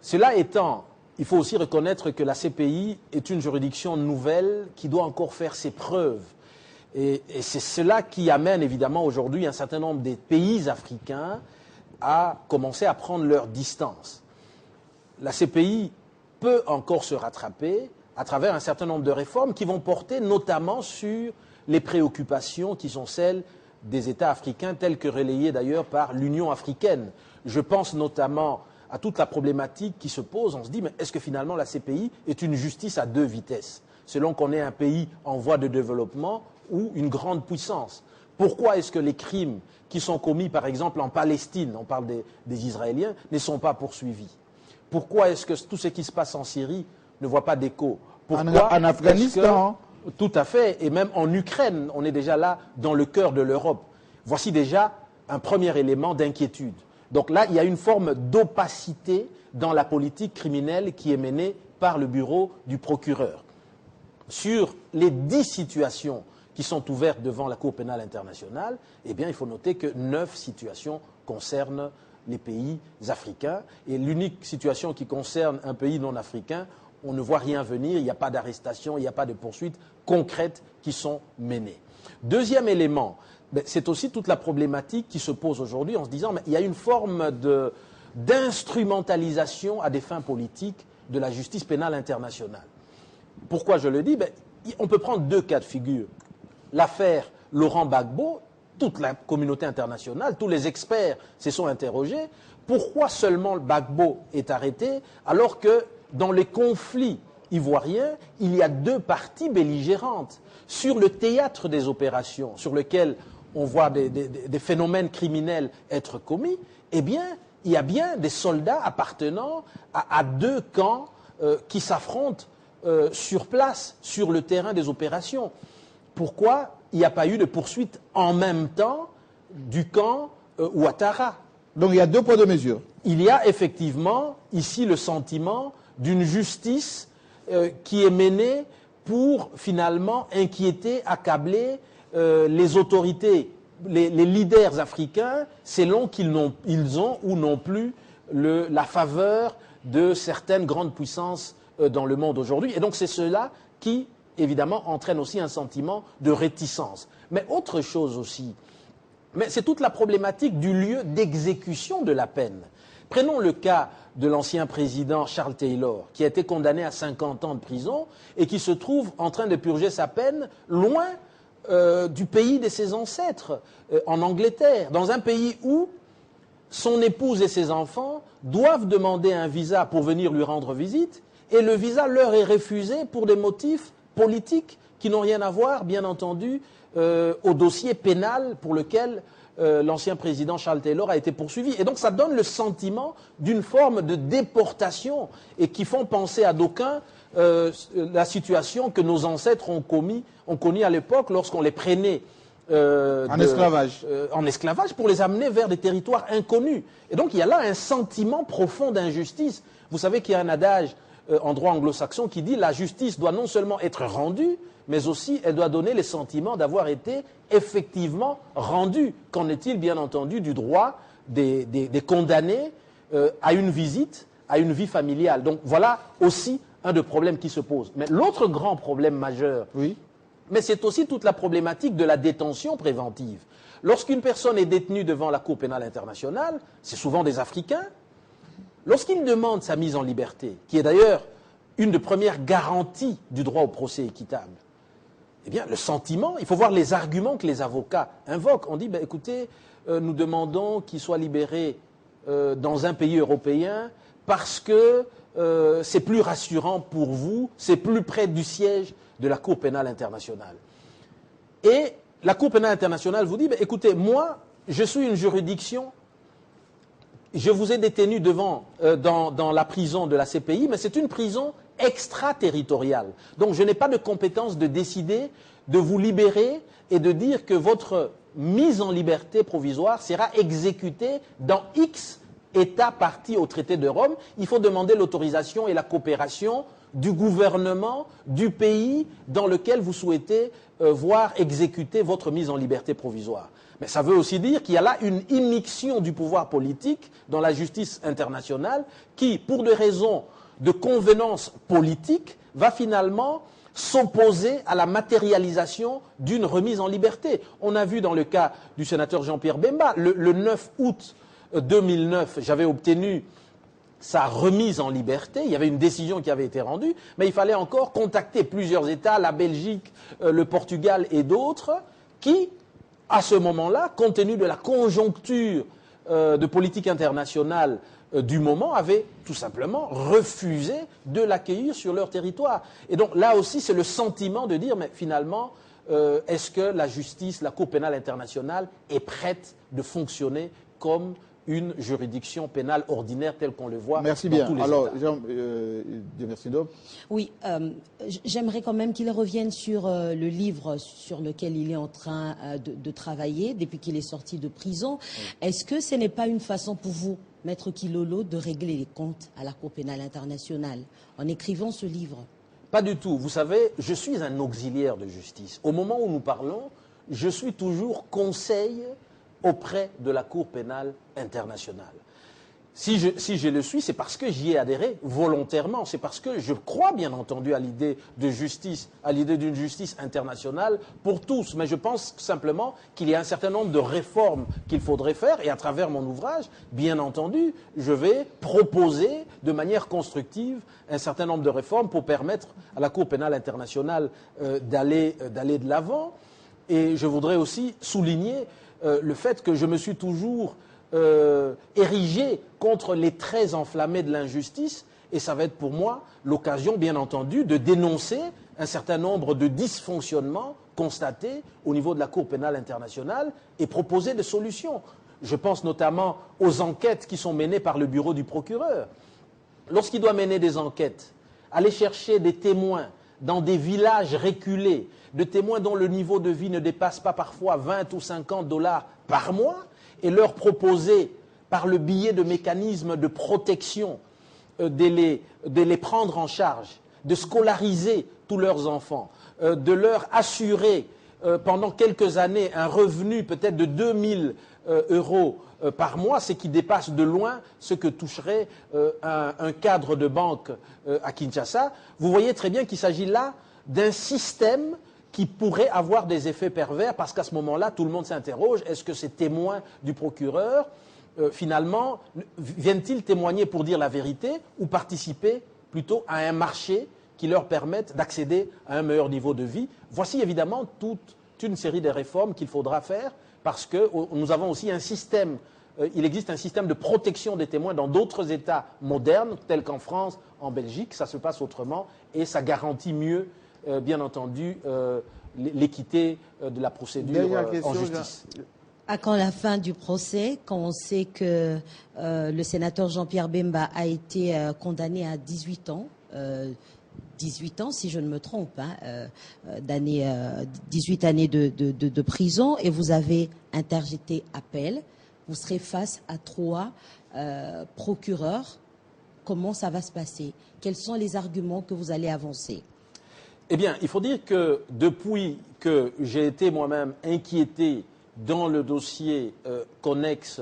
Cela étant, il faut aussi reconnaître que la CPI est une juridiction nouvelle qui doit encore faire ses preuves. Et c'est cela qui amène évidemment aujourd'hui un certain nombre des pays africains à commencer à prendre leur distance. La CPI peut encore se rattraper à travers un certain nombre de réformes qui vont porter notamment sur les préoccupations qui sont celles des États africains, telles que relayées d'ailleurs par l'Union africaine. Je pense notamment à toute la problématique qui se pose. On se dit, mais est-ce que finalement la CPI est une justice à deux vitesses, selon qu'on est un pays en voie de développement ou une grande puissance? Pourquoi est-ce que les crimes qui sont commis, par exemple, en Palestine, on parle des Israéliens, ne sont pas poursuivis? Pourquoi est-ce que tout ce qui se passe en Syrie ne voit pas d'écho? En Afghanistan. Tout à fait, et même en Ukraine, on est déjà là dans le cœur de l'Europe. Voici déjà un premier élément d'inquiétude. Donc là, il y a une forme d'opacité dans la politique criminelle qui est menée par le bureau du procureur. Sur les 10 situations qui sont ouvertes devant la Cour pénale internationale, eh bien, il faut noter que 9 situations concernent les pays africains. Et l'unique situation qui concerne un pays non africain, on ne voit rien venir, il n'y a pas d'arrestation, il n'y a pas de poursuites concrètes qui sont menées. Deuxième élément, c'est aussi toute la problématique qui se pose aujourd'hui en se disant qu'il y a une forme d'instrumentalisation à des fins politiques de la justice pénale internationale. Pourquoi je le dis? On peut prendre 2 cas de figure. L'affaire Laurent Gbagbo, toute la communauté internationale, tous les experts se sont interrogés. Pourquoi seulement Gbagbo est arrêté alors que dans les conflits ivoiriens, il y a 2 parties belligérantes sur le théâtre des opérations, sur lequel on voit des phénomènes criminels être commis? Eh bien, il y a bien des soldats appartenant à 2 camps qui s'affrontent sur place, sur le terrain des opérations. Pourquoi il n'y a pas eu de poursuite en même temps du camp Ouattara? Donc il y a 2 poids 2 mesures. Il y a effectivement ici le sentiment d'une justice qui est menée pour finalement inquiéter, accabler les autorités, les leaders africains, selon qu'ils ont ou n'ont plus la faveur de certaines grandes puissances dans le monde aujourd'hui. Et donc c'est cela qui, évidemment, entraîne aussi un sentiment de réticence. Mais autre chose aussi, c'est toute la problématique du lieu d'exécution de la peine. Prenons le cas de l'ancien président Charles Taylor, qui a été condamné à 50 ans de prison et qui se trouve en train de purger sa peine loin du pays de ses ancêtres, en Angleterre, dans un pays où son épouse et ses enfants doivent demander un visa pour venir lui rendre visite, et le visa leur est refusé pour des motifs politiques qui n'ont rien à voir, bien entendu, au dossier pénal pour lequel l'ancien président Charles Taylor a été poursuivi. Et donc ça donne le sentiment d'une forme de déportation et qui font penser à d'aucuns la situation que nos ancêtres ont connue à l'époque lorsqu'on les prenait en esclavage pour les amener vers des territoires inconnus. Et donc il y a là un sentiment profond d'injustice. Vous savez qu'il y a un adage en droit anglo-saxon qui dit la justice doit non seulement être rendue, mais aussi elle doit donner le sentiment d'avoir été effectivement rendue. Qu'en est-il bien entendu du droit des condamnés à une visite, à une vie familiale? Donc voilà aussi un des problèmes qui se pose. Mais l'autre grand problème majeur, Oui. mais c'est aussi toute la problématique de la détention préventive. Lorsqu'une personne est détenue devant la Cour pénale internationale, c'est souvent des Africains, lorsqu'ils demandent sa mise en liberté, qui est d'ailleurs une des premières garanties du droit au procès équitable, eh bien, le sentiment, il faut voir les arguments que les avocats invoquent. On dit, ben, écoutez, nous demandons qu'il soit libéré dans un pays européen parce que c'est plus rassurant pour vous, c'est plus près du siège de la Cour pénale internationale. Et la Cour pénale internationale vous dit, ben, écoutez, moi, je suis une juridiction, je vous ai détenu dans la prison de la CPI, mais c'est une prison extraterritoriale. Donc je n'ai pas de compétence de décider de vous libérer et de dire que votre mise en liberté provisoire sera exécutée dans X État parti au traité de Rome. Il faut demander l'autorisation et la coopération du gouvernement du pays dans lequel vous souhaitez voir exécuter votre mise en liberté provisoire. Mais ça veut aussi dire qu'il y a là une immixtion du pouvoir politique dans la justice internationale qui, pour des raisons de convenance politique, va finalement s'opposer à la matérialisation d'une remise en liberté. On a vu dans le cas du sénateur Jean-Pierre Bemba, le 9 août 2009, j'avais obtenu sa remise en liberté, il y avait une décision qui avait été rendue, mais il fallait encore contacter plusieurs États, la Belgique, le Portugal et d'autres, qui, à ce moment-là, compte tenu de la conjoncture de politique internationale du moment, avaient tout simplement refusé de l'accueillir sur leur territoire. Et donc là aussi, c'est le sentiment de dire, mais finalement, est-ce que la justice, la Cour pénale internationale est prête de fonctionner comme une juridiction pénale ordinaire telle qu'on le voit Merci dans bien. tous les Alors, États. merci Dom. Oui, j'aimerais quand même qu'il revienne sur le livre sur lequel il est en train de travailler depuis qu'il est sorti de prison. Oui. Est-ce que ce n'est pas une façon pour vous, Maître Kilolo, de régler les comptes à la Cour pénale internationale en écrivant ce livre? Pas du tout. Vous savez, je suis un auxiliaire de justice. Au moment où nous parlons, je suis toujours conseil auprès de la Cour pénale internationale. Si je le suis, c'est parce que j'y ai adhéré volontairement, c'est parce que je crois bien entendu à l'idée de justice, à l'idée d'une justice internationale pour tous, mais je pense simplement qu'il y a un certain nombre de réformes qu'il faudrait faire, et à travers mon ouvrage, bien entendu, je vais proposer de manière constructive un certain nombre de réformes pour permettre à la Cour pénale internationale d'aller de l'avant. Et je voudrais aussi souligner le fait que je me suis toujours érigé contre les traits enflammés de l'injustice, et ça va être pour moi l'occasion, bien entendu, de dénoncer un certain nombre de dysfonctionnements constatés au niveau de la Cour pénale internationale et proposer des solutions. Je pense notamment aux enquêtes qui sont menées par le bureau du procureur. Lorsqu'il doit mener des enquêtes, aller chercher des témoins dans des villages reculés, de témoins dont le niveau de vie ne dépasse pas parfois 20 ou 50 $ par mois, et leur proposer, par le biais de mécanismes de protection, de les prendre en charge, de scolariser tous leurs enfants, de leur assurer pendant quelques années un revenu peut-être de 2000 € par mois, ce qui dépasse de loin ce que toucherait un cadre de banque à Kinshasa. Vous voyez très bien qu'il s'agit là d'un système qui pourrait avoir des effets pervers, parce qu'à ce moment-là, tout le monde s'interroge, est-ce que ces témoins du procureur, finalement, viennent-ils témoigner pour dire la vérité ou participer plutôt à un marché qui leur permette d'accéder à un meilleur niveau de vie? Voici évidemment toute une série de réformes qu'il faudra faire, parce que nous avons aussi un système, il existe un système de protection des témoins dans d'autres États modernes, tels qu'en France, en Belgique, ça se passe autrement, et ça garantit mieux bien entendu, l'équité de la procédure en justice. À quand la fin du procès, quand on sait que le sénateur Jean-Pierre Bemba a été condamné à 18 ans, 18 ans si je ne me trompe, 18 années de prison, et vous avez interjeté appel, vous serez face à 3 procureurs comment ça va se passer? Quels sont les arguments que vous allez avancer? Eh bien, il faut dire que depuis que j'ai été moi-même inquiété dans le dossier connexe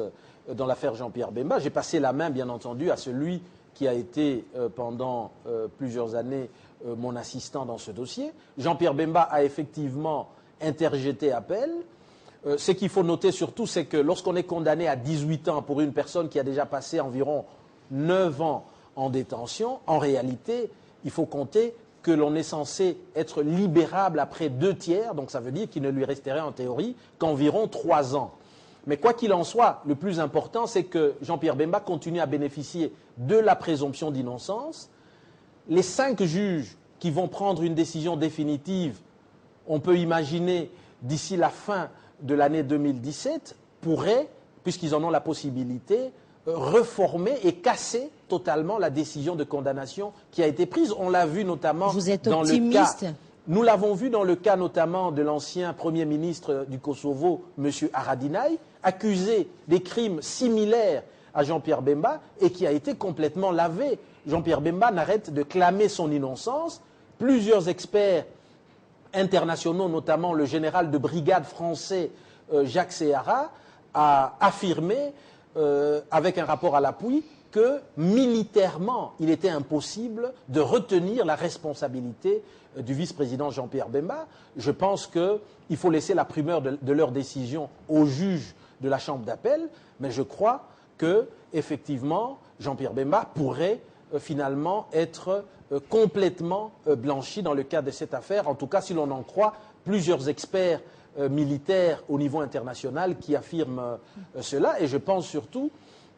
dans l'affaire Jean-Pierre Bemba, j'ai passé la main, bien entendu, à celui qui a été pendant plusieurs années mon assistant dans ce dossier. Jean-Pierre Bemba a effectivement interjeté appel. Ce qu'il faut noter surtout, c'est que lorsqu'on est condamné à 18 ans pour une personne qui a déjà passé environ 9 ans en détention, en réalité, il faut compter que l'on est censé être libérable après 2/3, donc ça veut dire qu'il ne lui resterait en théorie qu'environ 3 ans. Mais quoi qu'il en soit, le plus important, c'est que Jean-Pierre Bemba continue à bénéficier de la présomption d'innocence. Les 5 juges qui vont prendre une décision définitive, on peut imaginer d'ici la fin de l'année 2017, pourraient, puisqu'ils en ont la possibilité, reformer et casser totalement la décision de condamnation qui a été prise. On l'a vu notamment Vous êtes dans optimiste? le cas... Nous l'avons vu dans le cas notamment de l'ancien Premier ministre du Kosovo, M. Haradinaj, accusé des crimes similaires à Jean-Pierre Bemba et qui a été complètement lavé. Jean-Pierre Bemba n'arrête de clamer son innocence. Plusieurs experts internationaux, notamment le général de brigade français Jacques Séhara, a affirmé, avec un rapport à l'appui, que militairement, il était impossible de retenir la responsabilité du vice-président Jean-Pierre Bemba. Je pense qu'il faut laisser la primeur de leur décision aux juges de la Chambre d'appel, mais je crois que, effectivement, Jean-Pierre Bemba pourrait finalement être complètement blanchi dans le cadre de cette affaire, en tout cas si l'on en croit plusieurs experts militaires au niveau international qui affirment cela, et je pense surtout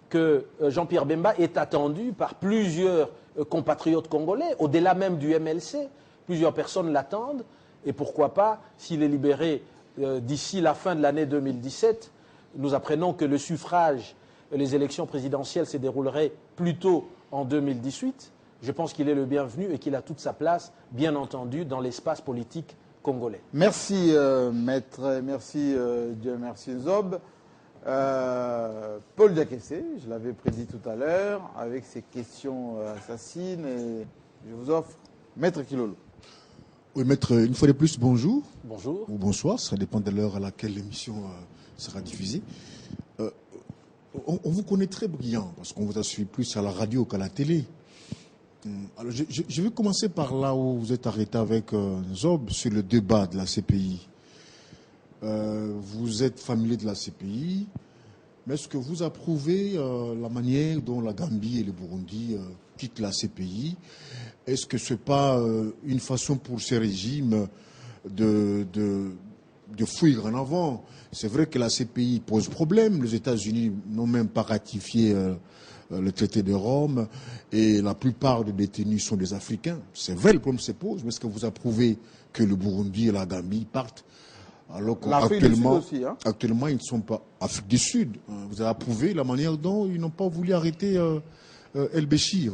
que Jean-Pierre Bemba est attendu par plusieurs compatriotes congolais, au-delà même du MLC. Plusieurs personnes l'attendent, et pourquoi pas, s'il est libéré d'ici la fin de l'année 2017, nous apprenons que le suffrage, les élections présidentielles se dérouleraient plutôt en 2018. Je pense qu'il est le bienvenu et qu'il a toute sa place, bien entendu, dans l'espace politique congolais. Merci, maître, merci, Dieu merci, Nzob. Paul Diakessé, je l'avais prédit tout à l'heure, avec ses questions assassines, et je vous offre Maître Kilolo. Oui, maître, une fois de plus, bonjour. Bonjour. Ou bonsoir, ça dépend de l'heure à laquelle l'émission sera diffusée. On vous connaît très brillant, parce qu'on vous a suivi plus à la radio qu'à la télé. Alors, je vais commencer par là où vous êtes arrêté avec Zob sur le débat de la CPI. Vous êtes familier de la CPI, mais est-ce que vous approuvez la manière dont la Gambie et le Burundi quittent la CPI? Est-ce que ce n'est pas une façon pour ces régimes de fuir en avant? C'est vrai que la CPI pose problème. Les États-Unis n'ont même pas ratifié le traité de Rome et la plupart des détenus sont des Africains. C'est vrai, le problème se pose, mais est-ce que vous approuvez que le Burundi et la Gambie partent? Alors qu'actuellement, actuellement, ils ne sont pas. Afrique du Sud, vous avez approuvé la manière dont ils n'ont pas voulu arrêter El Béchir,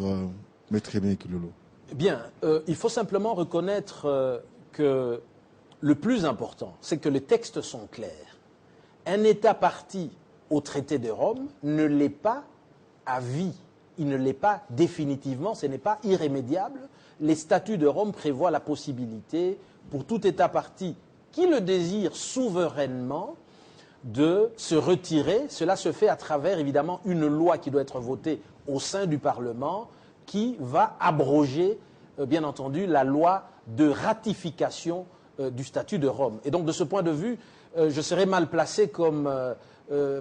Maître Kilolo? Bien, il faut simplement reconnaître que le plus important, c'est que les textes sont clairs. Un État parti au traité de Rome ne l'est pas à vie. Il ne l'est pas définitivement, ce n'est pas irrémédiable. Les statuts de Rome prévoient la possibilité pour tout État parti qui le désire souverainement de se retirer. Cela se fait à travers, évidemment, une loi qui doit être votée au sein du Parlement qui va abroger, bien entendu, la loi de ratification du statut de Rome. Et donc, de ce point de vue, je serais mal placé comme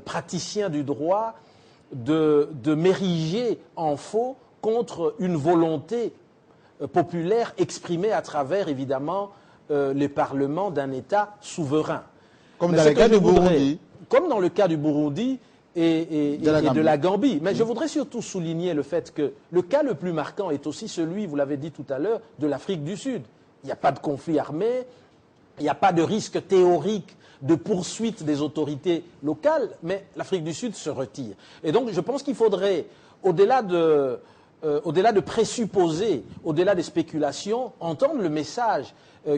praticien du droit de m'ériger en faux contre une volonté populaire exprimée à travers, évidemment, les parlements d'un État souverain. Comme dans le cas du Burundi. Comme dans le cas du Burundi et de la Gambie. Mais je voudrais surtout souligner le fait que le cas le plus marquant est aussi celui, vous l'avez dit tout à l'heure, de l'Afrique du Sud. Il n'y a pas de conflit armé, il n'y a pas de risque théorique de poursuite des autorités locales, mais l'Afrique du Sud se retire. Et donc je pense qu'il faudrait, au-delà de présupposer, au-delà des spéculations, entendre le message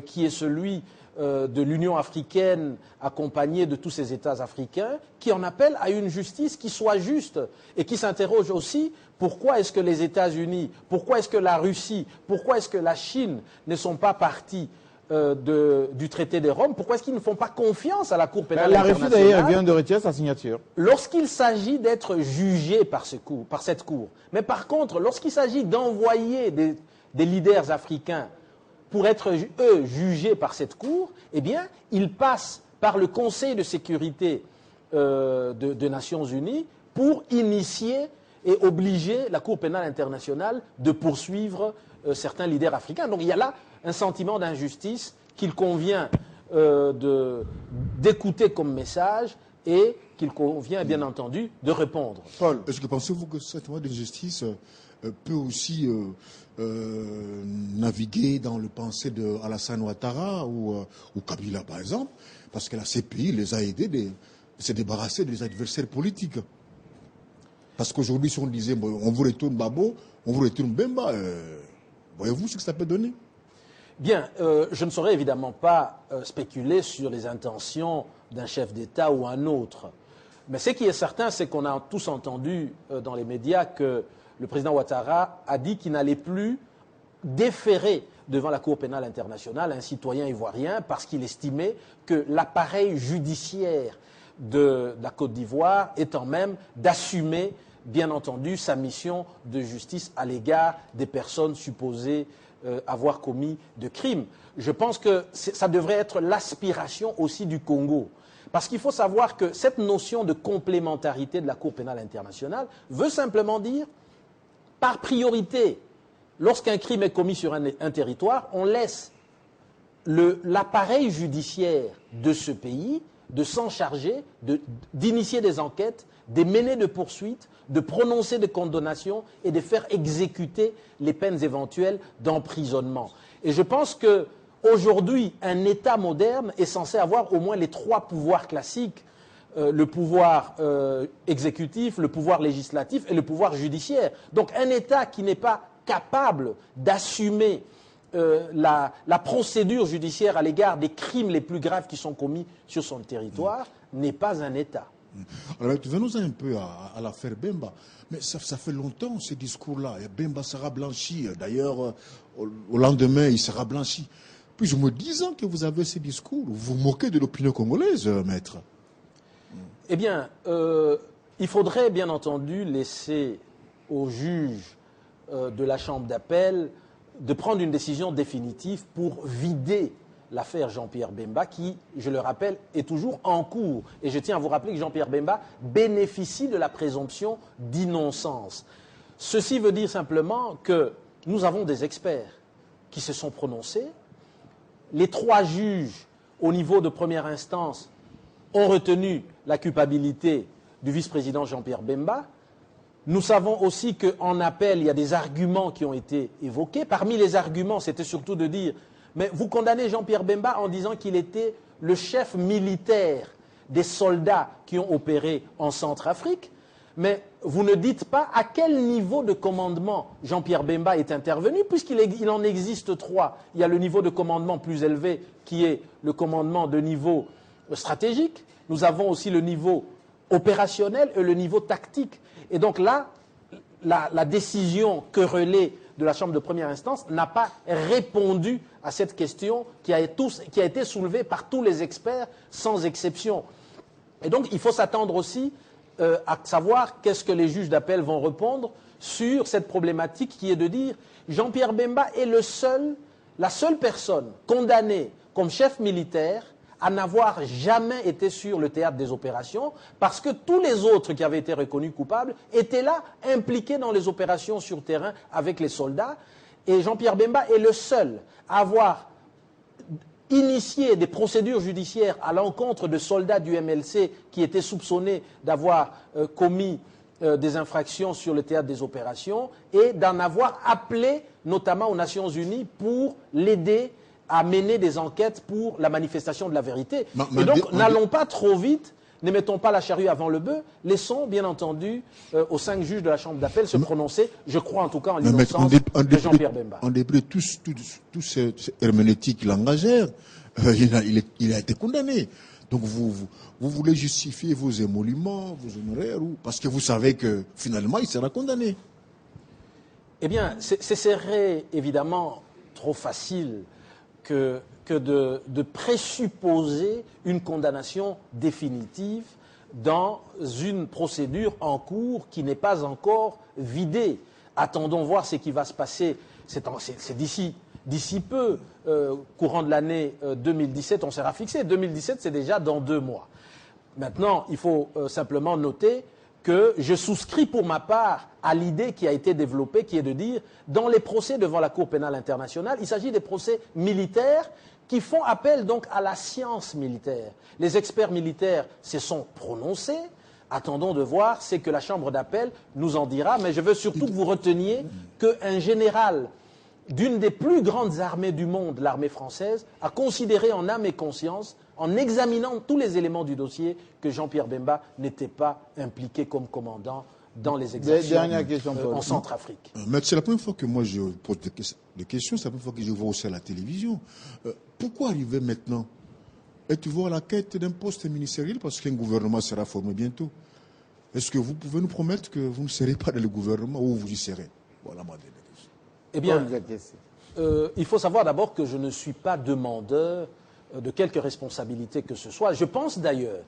qui est celui de l'Union africaine, accompagnée de tous ces États africains, qui en appellent à une justice qui soit juste et qui s'interroge aussi pourquoi est-ce que les États-Unis, pourquoi est-ce que la Russie, pourquoi est-ce que la Chine ne sont pas partis du traité de Rome, pourquoi est-ce qu'ils ne font pas confiance à la Cour pénale internationale? La Russie d'ailleurs vient de retirer sa signature. Lorsqu'il s'agit d'être jugé par cette Cour, mais par contre, lorsqu'il s'agit d'envoyer des leaders africains pour être, eux, jugés par cette Cour, eh bien, ils passent par le Conseil de sécurité des Nations Unies pour initier et obliger la Cour pénale internationale de poursuivre certains leaders africains. Donc il y a là un sentiment d'injustice qu'il convient d'écouter comme message et qu'il convient, bien entendu, de répondre. Paul, est-ce que pensez-vous que ce sentiment d'injustice peut aussi naviguer dans le pensée de Alassane Ouattara ou Kabila, par exemple, parce que la CPI les a aidés de se débarrasser des adversaires politiques. Parce qu'aujourd'hui, si on disait on vous retourne Babo, on vous retourne Bemba, voyez-vous ce que ça peut donner? Bien, je ne saurais évidemment pas spéculer sur les intentions d'un chef d'État ou un autre. Mais ce qui est certain, c'est qu'on a tous entendu dans les médias que le président Ouattara a dit qu'il n'allait plus déférer devant la Cour pénale internationale un citoyen ivoirien parce qu'il estimait que l'appareil judiciaire de la Côte d'Ivoire étant même d'assumer, bien entendu, sa mission de justice à l'égard des personnes supposées avoir commis de crimes. Je pense que ça devrait être l'aspiration aussi du Congo. Parce qu'il faut savoir que cette notion de complémentarité de la Cour pénale internationale veut simplement dire, par priorité, lorsqu'un crime est commis sur un territoire, on laisse l'appareil judiciaire de ce pays de s'en charger, d'initier des enquêtes, de mener des poursuites, de prononcer des condamnations et de faire exécuter les peines éventuelles d'emprisonnement. Et je pense qu'aujourd'hui, un État moderne est censé avoir au moins les trois pouvoirs classiques, le pouvoir exécutif, le pouvoir législatif et le pouvoir judiciaire. Donc un État qui n'est pas capable d'assumer la procédure judiciaire à l'égard des crimes les plus graves qui sont commis sur son territoire n'est pas un État. Alors, venons un peu à l'affaire Bemba. Mais ça fait longtemps, ce discours-là. Bemba sera blanchi. D'ailleurs, au lendemain, il sera blanchi. Plus ou moins 10 ans que vous avez ce discours. Vous vous moquez de l'opinion congolaise, maître. Eh bien, il faudrait bien entendu laisser aux juges de la Chambre d'appel de prendre une décision définitive pour vider l'affaire Jean-Pierre Bemba qui, je le rappelle, est toujours en cours. Et je tiens à vous rappeler que Jean-Pierre Bemba bénéficie de la présomption d'innocence. Ceci veut dire simplement que nous avons des experts qui se sont prononcés. Les 3 juges au niveau de première instance ont retenu la culpabilité du vice-président Jean-Pierre Bemba. Nous savons aussi qu'en appel, il y a des arguments qui ont été évoqués. Parmi les arguments, c'était surtout de dire mais vous condamnez Jean-Pierre Bemba en disant qu'il était le chef militaire des soldats qui ont opéré en Centrafrique, mais vous ne dites pas à quel niveau de commandement Jean-Pierre Bemba est intervenu, puisqu'il en existe 3. Il y a le niveau de commandement plus élevé qui est le commandement de niveau stratégique. Nous avons aussi le niveau opérationnel et le niveau tactique. Et donc là, la décision querellée de la Chambre de première instance n'a pas répondu à cette question qui a été soulevée par tous les experts sans exception. Et donc il faut s'attendre aussi à savoir qu'est-ce que les juges d'appel vont répondre sur cette problématique qui est de dire Jean-Pierre Bemba est la seule personne condamnée comme chef militaire à n'avoir jamais été sur le théâtre des opérations parce que tous les autres qui avaient été reconnus coupables étaient là, impliqués dans les opérations sur terrain avec les soldats. Et Jean-Pierre Bemba est le seul à avoir initié des procédures judiciaires à l'encontre de soldats du MLC qui étaient soupçonnés d'avoir commis des infractions sur le théâtre des opérations et d'en avoir appelé notamment aux Nations Unies pour l'aider à mener des enquêtes pour la manifestation de la vérité. Et donc, n'allons pas trop vite Ne mettons pas la charrue avant le bœuf. Laissons, bien entendu, aux 5 juges de la Chambre d'appel se prononcer. Je crois en tout cas en l'innocence de Jean-Pierre Bemba. En début, tous ces herméneutiques langagères, il a été condamné. Donc vous voulez justifier vos émoluments, vos honoraires, parce que vous savez que finalement il sera condamné. Eh bien, ce serait évidemment trop facile que de présupposer une condamnation définitive dans une procédure en cours qui n'est pas encore vidée. Attendons voir ce qui va se passer. C'est d'ici peu, courant de l'année 2017, on sera fixé. 2017, c'est déjà dans 2 mois. Maintenant, il faut simplement noter que je souscris pour ma part à l'idée qui a été développée, qui est de dire, dans les procès devant la Cour pénale internationale, il s'agit des procès militaires qui font appel donc à la science militaire. Les experts militaires se sont prononcés. Attendons de voir ce que la Chambre d'appel nous en dira, mais je veux surtout que vous reteniez qu'un général d'une des plus grandes armées du monde, l'armée française, a considéré en âme et conscience, en examinant tous les éléments du dossier, que Jean-Pierre Bemba n'était pas impliqué comme commandant dans les exactions en Centrafrique. Mais c'est la première fois que moi je pose des questions, c'est la première fois que je vois aussi à la télévision. Pourquoi arriver maintenant? Êtes-vous à la quête d'un poste ministériel parce qu'un gouvernement sera formé bientôt? Est-ce que vous pouvez nous promettre que vous ne serez pas dans le gouvernement ou vous y serez? Voilà ma dernière question. Eh bien, il faut savoir d'abord que je ne suis pas demandeur de quelque responsabilité que ce soit. Je pense d'ailleurs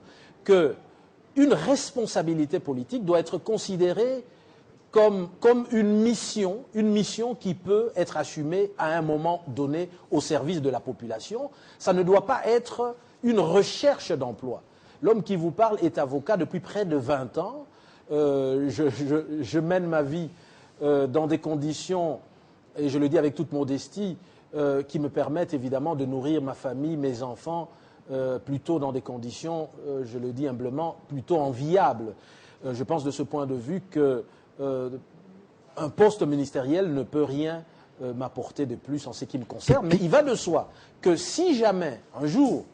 qu'une responsabilité politique doit être considérée comme une mission qui peut être assumée à un moment donné au service de la population. Ça ne doit pas être une recherche d'emploi. L'homme qui vous parle est avocat depuis près de 20 ans. Je mène ma vie dans des conditions, et je le dis avec toute modestie, qui me permettent évidemment de nourrir ma famille, mes enfants, plutôt dans des conditions, je le dis humblement, plutôt enviables. Je pense de ce point de vue qu'un poste ministériel ne peut rien m'apporter de plus en ce qui me concerne. Mais il va de soi que si jamais, un jour,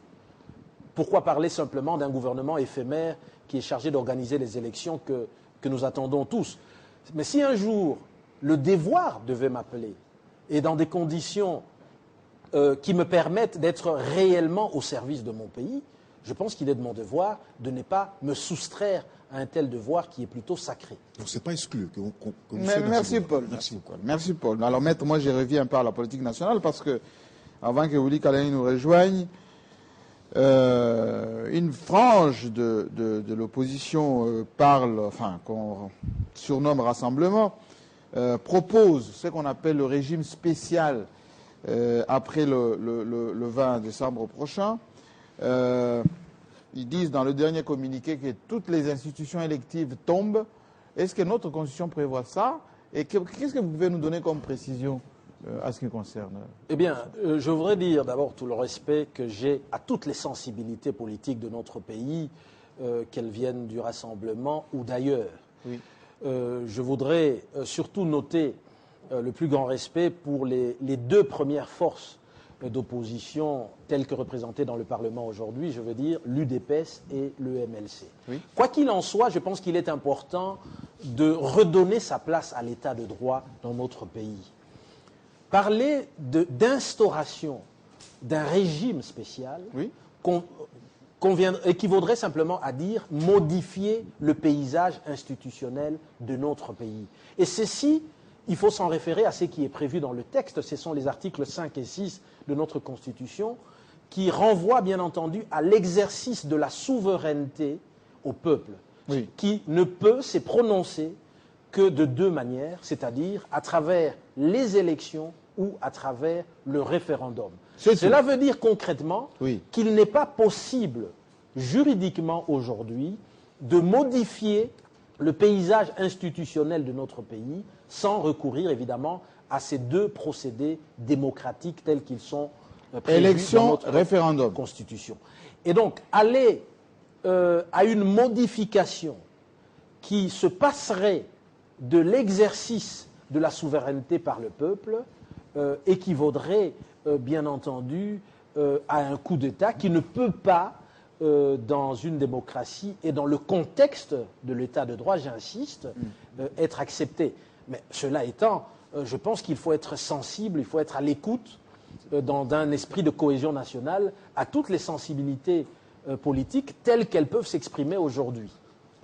pourquoi parler simplement d'un gouvernement éphémère qui est chargé d'organiser les élections que nous attendons tous, mais si un jour le devoir devait m'appeler, et dans des conditions qui me permettent d'être réellement au service de mon pays, je pense qu'il est de mon devoir de ne pas me soustraire à un tel devoir qui est plutôt sacré. Donc c'est pas exclu que vous Merci Paul. Merci Paul. Alors maître, moi je reviens un peu à la politique nationale parce que avant que Willy Kalani nous rejoigne, une frange de l'opposition qu'on surnomme Rassemblement, propose ce qu'on appelle le régime spécial après le 20 décembre prochain. Ils disent dans le dernier communiqué que toutes les institutions électives tombent. Est-ce que notre Constitution prévoit ça? Et qu'est-ce que vous pouvez nous donner comme précision à ce qui concerne? Eh bien, je voudrais dire d'abord tout le respect que j'ai à toutes les sensibilités politiques de notre pays, qu'elles viennent du Rassemblement ou d'ailleurs. Oui. Je voudrais surtout noter le plus grand respect pour les 2 premières forces d'opposition telles que représentées dans le Parlement aujourd'hui, je veux dire l'UDPS et le MLC. Oui. Quoi qu'il en soit, je pense qu'il est important de redonner sa place à l'état de droit dans notre pays. Parler d'instauration d'un régime spécial Oui. équivaudrait simplement à dire modifier le paysage institutionnel de notre pays. Et ceci, il faut s'en référer à ce qui est prévu dans le texte. Ce sont les articles 5 et 6 de notre Constitution qui renvoient bien entendu à l'exercice de la souveraineté au peuple, Oui. qui ne peut se prononcer que de 2 manières, c'est-à-dire à travers les élections ou à travers le référendum. Cela veut dire concrètement qu'il n'est pas possible juridiquement aujourd'hui de modifier le paysage institutionnel de notre pays sans recourir évidemment à ces 2 procédés démocratiques tels qu'ils sont prévus dans notre référendum. Constitution. Et donc aller à une modification qui se passerait de l'exercice de la souveraineté par le peuple équivaudrait bien entendu à un coup d'État qui ne peut pas dans une démocratie et dans le contexte de l'état de droit, j'insiste, être accepté. Mais cela étant, je pense qu'il faut être sensible, il faut être à l'écoute dans un esprit de cohésion nationale à toutes les sensibilités politiques telles qu'elles peuvent s'exprimer aujourd'hui.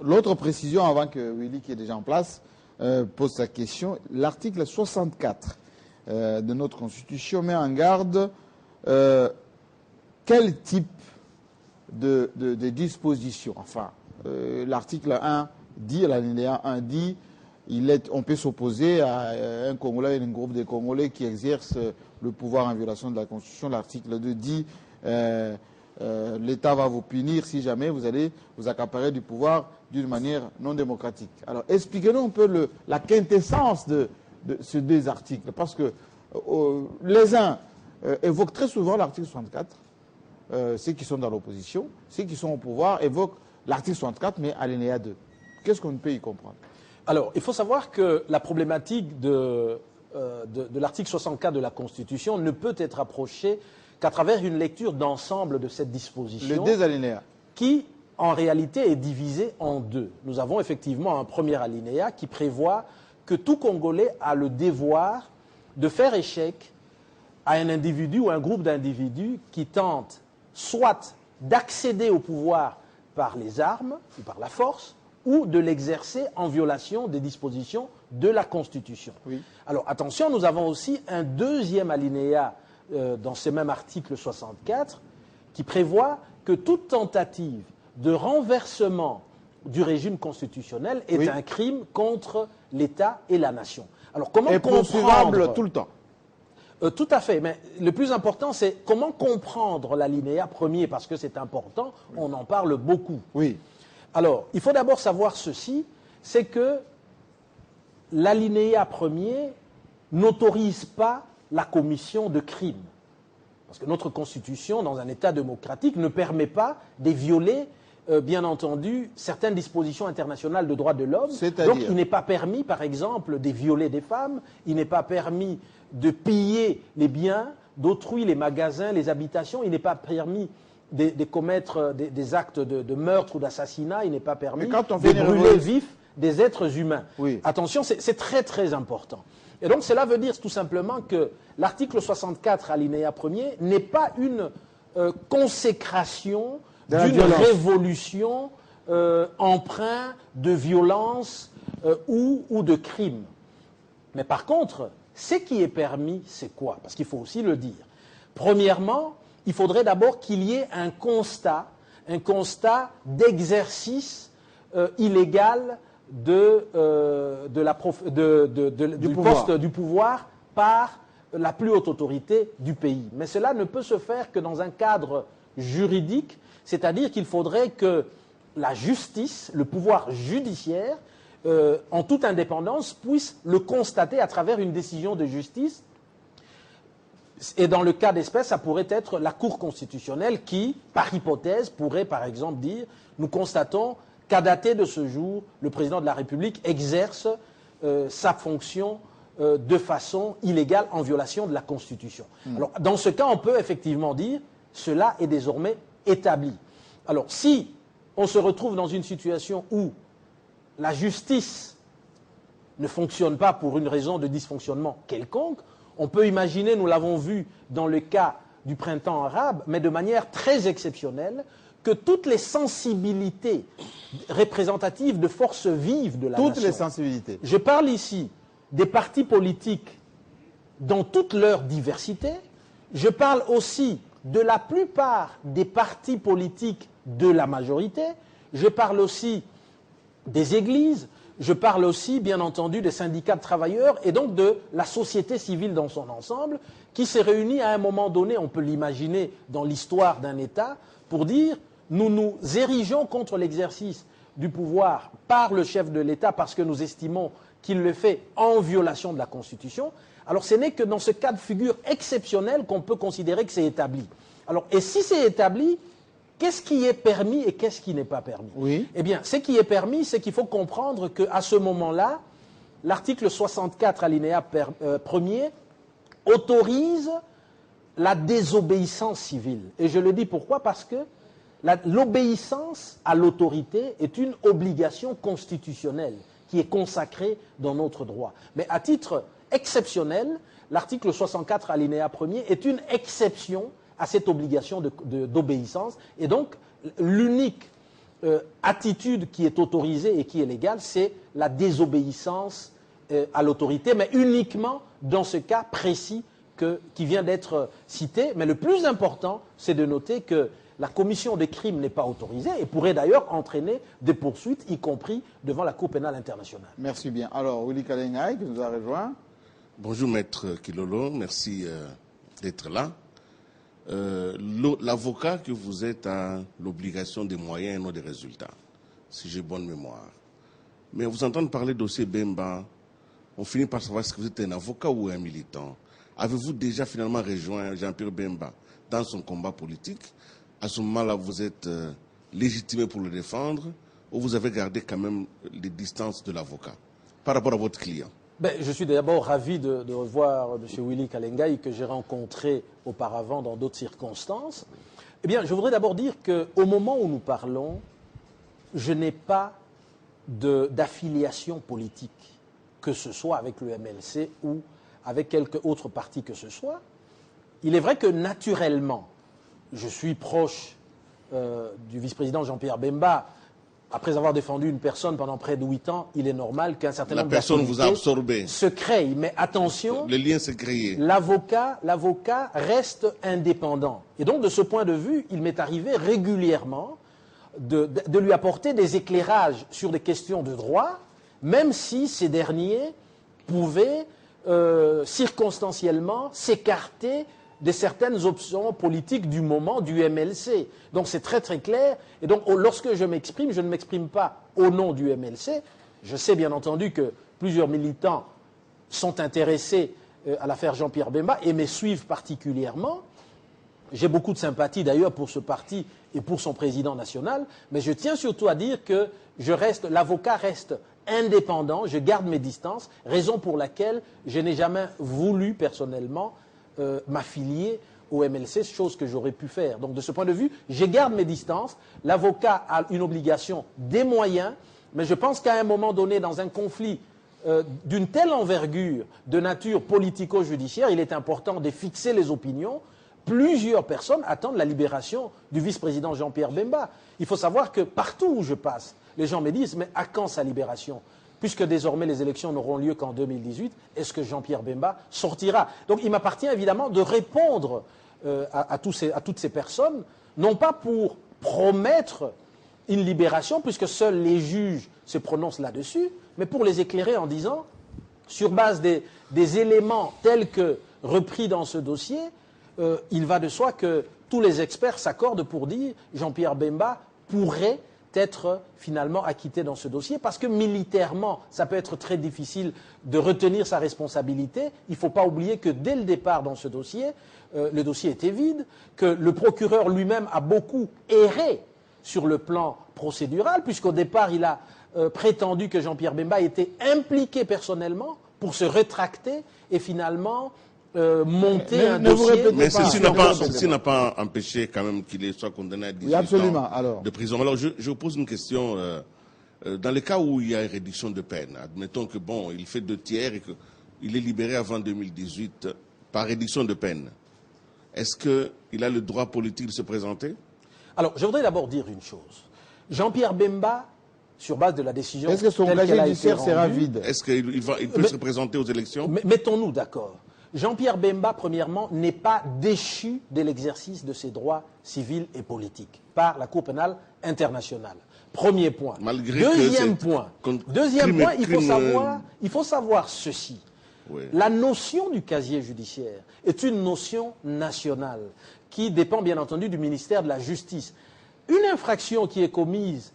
L'autre précision, avant que Willy, qui est déjà en place, pose sa question, l'article 64 de notre Constitution met en garde quel type de dispositions. Enfin, l'article 1 dit, l'alinéa 1 dit, on peut s'opposer à un Congolais et un groupe de Congolais qui exercent le pouvoir en violation de la Constitution. L'article 2 dit l'État va vous punir si jamais vous allez vous accaparer du pouvoir d'une manière non démocratique. Alors, expliquez-nous un peu la quintessence de ces deux articles, parce que les uns évoquent très souvent l'article 64, ceux qui sont dans l'opposition, ceux qui sont au pouvoir évoquent l'article 64, mais alinéa 2. Qu'est-ce qu'on peut y comprendre? Alors, il faut savoir que la problématique de l'article 64 de la Constitution ne peut être approchée qu'à travers une lecture d'ensemble de cette disposition. Les deux alinéas. Qui, en réalité, est divisée en deux. Nous avons effectivement un premier alinéa qui prévoit que tout Congolais a le devoir de faire échec à un individu ou un groupe d'individus qui tentent soit d'accéder au pouvoir par les armes ou par la force, ou de l'exercer en violation des dispositions de la Constitution. Oui. Alors attention, nous avons aussi un deuxième alinéa dans ce même article 64 qui prévoit que toute tentative de renversement du régime constitutionnel est un crime contre l'État et la nation. Alors comment comprendre tout le temps? Tout à fait, mais le plus important, c'est comment comprendre l'alinéa premier, parce que c'est important, on en parle beaucoup. Oui. Alors, il faut d'abord savoir ceci, c'est que l'alinéa premier n'autorise pas la commission de crimes. Parce que notre Constitution, dans un État démocratique, ne permet pas de violer, bien entendu, certaines dispositions internationales de droits de l'homme. Donc, il n'est pas permis, par exemple, de violer des femmes, il n'est pas permis de piller les biens d'autrui, les magasins, les habitations, il n'est pas permis de commettre des actes de meurtre ou d'assassinat, il n'est pas permis de brûler vifs des êtres humains. Oui. Attention, c'est très très important. Et donc cela veut dire tout simplement que l'article 64, alinéa 1er, n'est pas une consécration d'une révolution empreinte de violence ou de crime. Mais par contre, ce qui est permis, c'est quoi? Parce qu'il faut aussi le dire. Premièrement, il faudrait d'abord qu'il y ait un constat d'exercice illégal du pouvoir par la plus haute autorité du pays. Mais cela ne peut se faire que dans un cadre juridique, c'est-à-dire qu'il faudrait que la justice, le pouvoir judiciaire, en toute indépendance, puisse le constater à travers une décision de justice. Et dans le cas d'espèce, ça pourrait être la Cour constitutionnelle qui, par hypothèse, pourrait par exemple dire « Nous constatons qu'à dater de ce jour, le président de la République exerce sa fonction de façon illégale en violation de la Constitution. » Alors, dans ce cas, on peut effectivement dire « Cela est désormais établi. » Alors, si on se retrouve dans une situation où la justice ne fonctionne pas pour une raison de dysfonctionnement quelconque, on peut imaginer, nous l'avons vu dans le cas du printemps arabe, mais de manière très exceptionnelle, que toutes les sensibilités représentatives de forces vives de la nation... Toutes les sensibilités. Je parle ici des partis politiques dans toute leur diversité. Je parle aussi de la plupart des partis politiques de la majorité. Je parle aussi des églises. Je parle aussi, bien entendu, des syndicats de travailleurs et donc de la société civile dans son ensemble qui s'est réunie à un moment donné, on peut l'imaginer dans l'histoire d'un État, pour dire nous nous érigeons contre l'exercice du pouvoir par le chef de l'État parce que nous estimons qu'il le fait en violation de la Constitution. Alors ce n'est que dans ce cas de figure exceptionnel qu'on peut considérer que c'est établi. Alors, et si c'est établi, qu'est-ce qui est permis et qu'est-ce qui n'est pas permis? Oui. Eh bien, ce qui est permis, c'est qu'il faut comprendre qu'à ce moment-là, l'article 64, alinéa 1er, autorise la désobéissance civile. Et je le dis pourquoi? Parce que l'obéissance à l'autorité est une obligation constitutionnelle qui est consacrée dans notre droit. Mais à titre exceptionnel, l'article 64 alinéa 1er est une exception à cette obligation d'obéissance. Et donc, l'unique attitude qui est autorisée et qui est légale, c'est la désobéissance à l'autorité, mais uniquement dans ce cas précis qui vient d'être cité. Mais le plus important, c'est de noter que la commission des crimes n'est pas autorisée et pourrait d'ailleurs entraîner des poursuites, y compris devant la Cour pénale internationale. Merci bien. Alors, Willy Kalengai, qui nous a rejoint. Bonjour, Maître Kilolo. Merci d'être là. L'avocat que vous êtes a l'obligation des moyens et non des résultats, si j'ai bonne mémoire. Mais vous entendre parler dossier Bemba, on finit par savoir si vous êtes un avocat ou un militant. Avez-vous déjà finalement rejoint Jean-Pierre Bemba dans son combat politique? À ce moment-là, vous êtes légitimé pour le défendre ou vous avez gardé quand même les distances de l'avocat par rapport à votre client? Je suis d'abord ravi de revoir M. Willy Kalengai, que j'ai rencontré auparavant dans d'autres circonstances. Eh bien, je voudrais d'abord dire qu'au moment où nous parlons, je n'ai pas d'affiliation politique, que ce soit avec le MLC ou avec quelque autre parti que ce soit. Il est vrai que naturellement, je suis proche du vice-président Jean-Pierre Bemba. Après avoir défendu une personne pendant près de 8 ans, il est normal qu'un certain nombre d'affinités se créent. Mais attention, le lien s'est créé. L'avocat reste indépendant. Et donc, de ce point de vue, il m'est arrivé régulièrement de lui apporter des éclairages sur des questions de droit, même si ces derniers pouvaient circonstanciellement s'écarter de certaines options politiques du moment du MLC. Donc c'est très très clair. Et donc lorsque je m'exprime, je ne m'exprime pas au nom du MLC. Je sais bien entendu que plusieurs militants sont intéressés à l'affaire Jean-Pierre Bemba et me suivent particulièrement. J'ai beaucoup de sympathie d'ailleurs pour ce parti et pour son président national, mais je tiens surtout à dire que l'avocat reste indépendant, je garde mes distances, raison pour laquelle je n'ai jamais voulu personnellement m'affilier au MLC, chose que j'aurais pu faire. Donc de ce point de vue, je garde mes distances. L'avocat a une obligation des moyens, mais je pense qu'à un moment donné, dans un conflit d'une telle envergure, de nature politico-judiciaire, il est important de fixer les opinions. Plusieurs personnes attendent la libération du vice-président Jean-Pierre Bemba. Il faut savoir que partout où je passe, les gens me disent « mais à quand sa libération ?» Puisque désormais les élections n'auront lieu qu'en 2018, est-ce que Jean-Pierre Bemba sortira? Donc il m'appartient évidemment de répondre à toutes ces personnes, non pas pour promettre une libération, puisque seuls les juges se prononcent là-dessus, mais pour les éclairer en disant, sur base des éléments tels que repris dans ce dossier, il va de soi que tous les experts s'accordent pour dire Jean-Pierre Bemba pourrait être finalement acquitté dans ce dossier, parce que militairement, ça peut être très difficile de retenir sa responsabilité. Il ne faut pas oublier que dès le départ dans ce dossier, le dossier était vide, que le procureur lui-même a beaucoup erré sur le plan procédural, puisqu'au départ, il a prétendu que Jean-Pierre Bemba était impliqué personnellement pour se rétracter et finalement monter un dossier. Mais ceci n'a pas empêché quand même qu'il soit condamné à 18 ans de prison. Alors je pose une question. Dans le cas où il y a une réduction de peine, admettons que bon, il fait 2 tiers et qu'il est libéré avant 2018 par réduction de peine, est-ce qu'il a le droit politique de se présenter? Alors, je voudrais d'abord dire une chose. Jean-Pierre Bemba, sur base de la décision... Est-ce que son casier judiciaire sera vide? Est-ce qu'il peut se présenter aux élections? Mettons-nous d'accord. Jean-Pierre Bemba, premièrement, n'est pas déchu de l'exercice de ses droits civils et politiques par la Cour pénale internationale. Premier point. Deuxième point, il faut savoir ceci. Oui. La notion du casier judiciaire est une notion nationale qui dépend bien entendu du ministère de la Justice. Une infraction qui est commise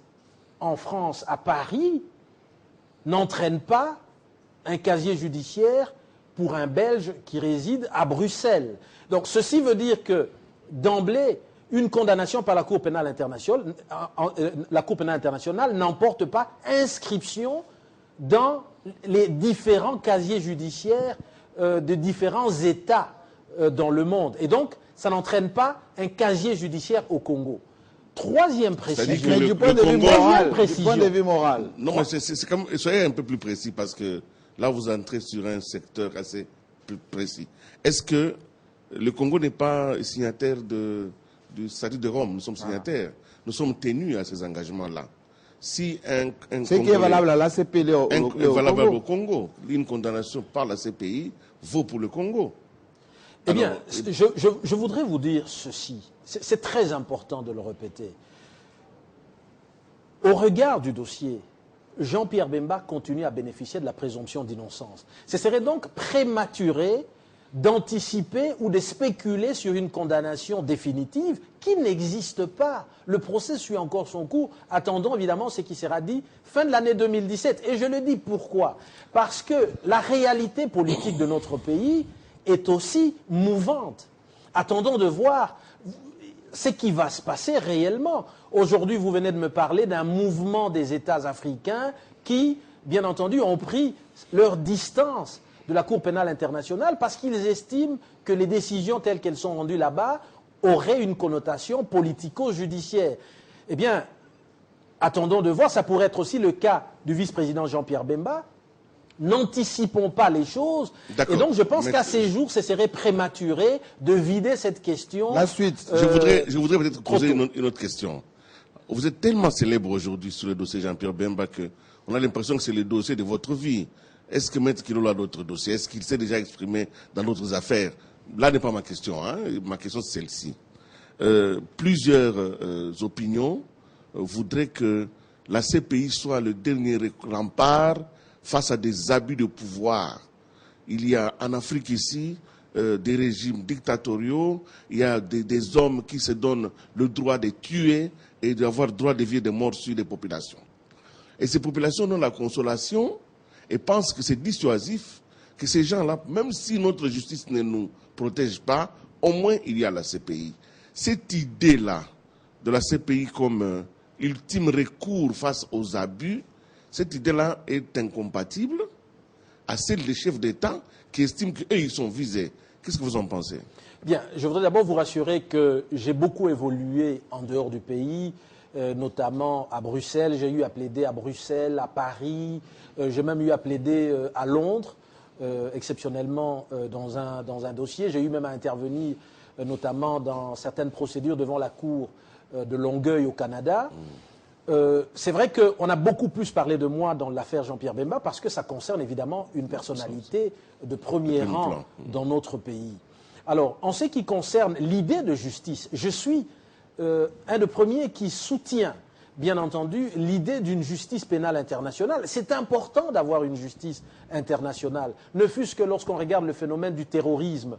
en France, à Paris, n'entraîne pas un casier judiciaire pour un Belge qui réside à Bruxelles. Donc ceci veut dire que d'emblée, une condamnation par la Cour pénale internationale n'emporte pas inscription dans les différents casiers judiciaires de différents États dans le monde. Et donc, ça n'entraîne pas un casier judiciaire au Congo. Troisième C'est-à-dire précision. que Mais le du point de vue Congo- moral, précision. du point de vue moral. Non, mais c'est comme, soyez un peu plus précis parce que là, vous entrez sur un secteur assez plus précis. Est-ce que le Congo n'est pas signataire du statut de Rome? Nous sommes signataires. Nous sommes tenus à ces engagements-là. Si un Ce qui est valable à la CPI au valable Congo. au Congo, une condamnation par la CPI vaut pour le Congo. Eh bien, Alors, je voudrais vous dire ceci. C'est très important de le répéter. Au regard du dossier, Jean-Pierre Bemba continue à bénéficier de la présomption d'innocence. Ce serait donc prématuré d'anticiper ou de spéculer sur une condamnation définitive qui n'existe pas. Le procès suit encore son cours. Attendons évidemment ce qui sera dit fin de l'année 2017. Et je le dis pourquoi? Parce que la réalité politique de notre pays est aussi mouvante. Attendons de voir ce qui va se passer réellement. Aujourd'hui, vous venez de me parler d'un mouvement des États africains qui, bien entendu, ont pris leur distance de la Cour pénale internationale parce qu'ils estiment que les décisions telles qu'elles sont rendues là-bas auraient une connotation politico-judiciaire. Eh bien, attendons de voir, ça pourrait être aussi le cas du vice-président Jean-Pierre Bemba. N'anticipons pas les choses. Et donc, je pense qu'à ces jours, ce serait prématuré de vider cette question. La suite. Je voudrais peut-être poser une autre question. Vous êtes tellement célèbre aujourd'hui sur le dossier Jean-Pierre Bemba qu'on a l'impression que c'est le dossier de votre vie. Est-ce que Maître Kilolo a d'autres dossiers? Est-ce qu'il s'est déjà exprimé dans d'autres affaires? Là n'est pas ma question. Hein. Ma question, c'est celle-ci. Plusieurs opinions voudraient que la CPI soit le dernier rempart face à des abus de pouvoir. Il y a en Afrique ici des régimes dictatoriaux, il y a des hommes qui se donnent le droit de tuer et d'avoir le droit de vivre des morts sur les populations. Et ces populations ont la consolation et pensent que c'est dissuasif, que ces gens-là, même si notre justice ne nous protège pas, au moins il y a la CPI. Cette idée-là de la CPI comme ultime recours face aux abus, cette idée-là est incompatible à celle des chefs d'État qui estiment qu'eux, ils sont visés. Qu'est-ce que vous en pensez? Bien, je voudrais d'abord vous rassurer que j'ai beaucoup évolué en dehors du pays, notamment à Bruxelles. J'ai eu à plaider à Bruxelles, à Paris, j'ai même eu à plaider à Londres, exceptionnellement dans un dossier. J'ai eu même à intervenir notamment dans certaines procédures devant la Cour de Longueuil au Canada. C'est vrai qu'on a beaucoup plus parlé de moi dans l'affaire Jean-Pierre Bemba parce que ça concerne évidemment une personnalité de premier rang dans notre pays. Alors, en ce qui concerne l'idée de justice, je suis un des premiers qui soutient, bien entendu, l'idée d'une justice pénale internationale. C'est important d'avoir une justice internationale, ne fût-ce que lorsqu'on regarde le phénomène du terrorisme.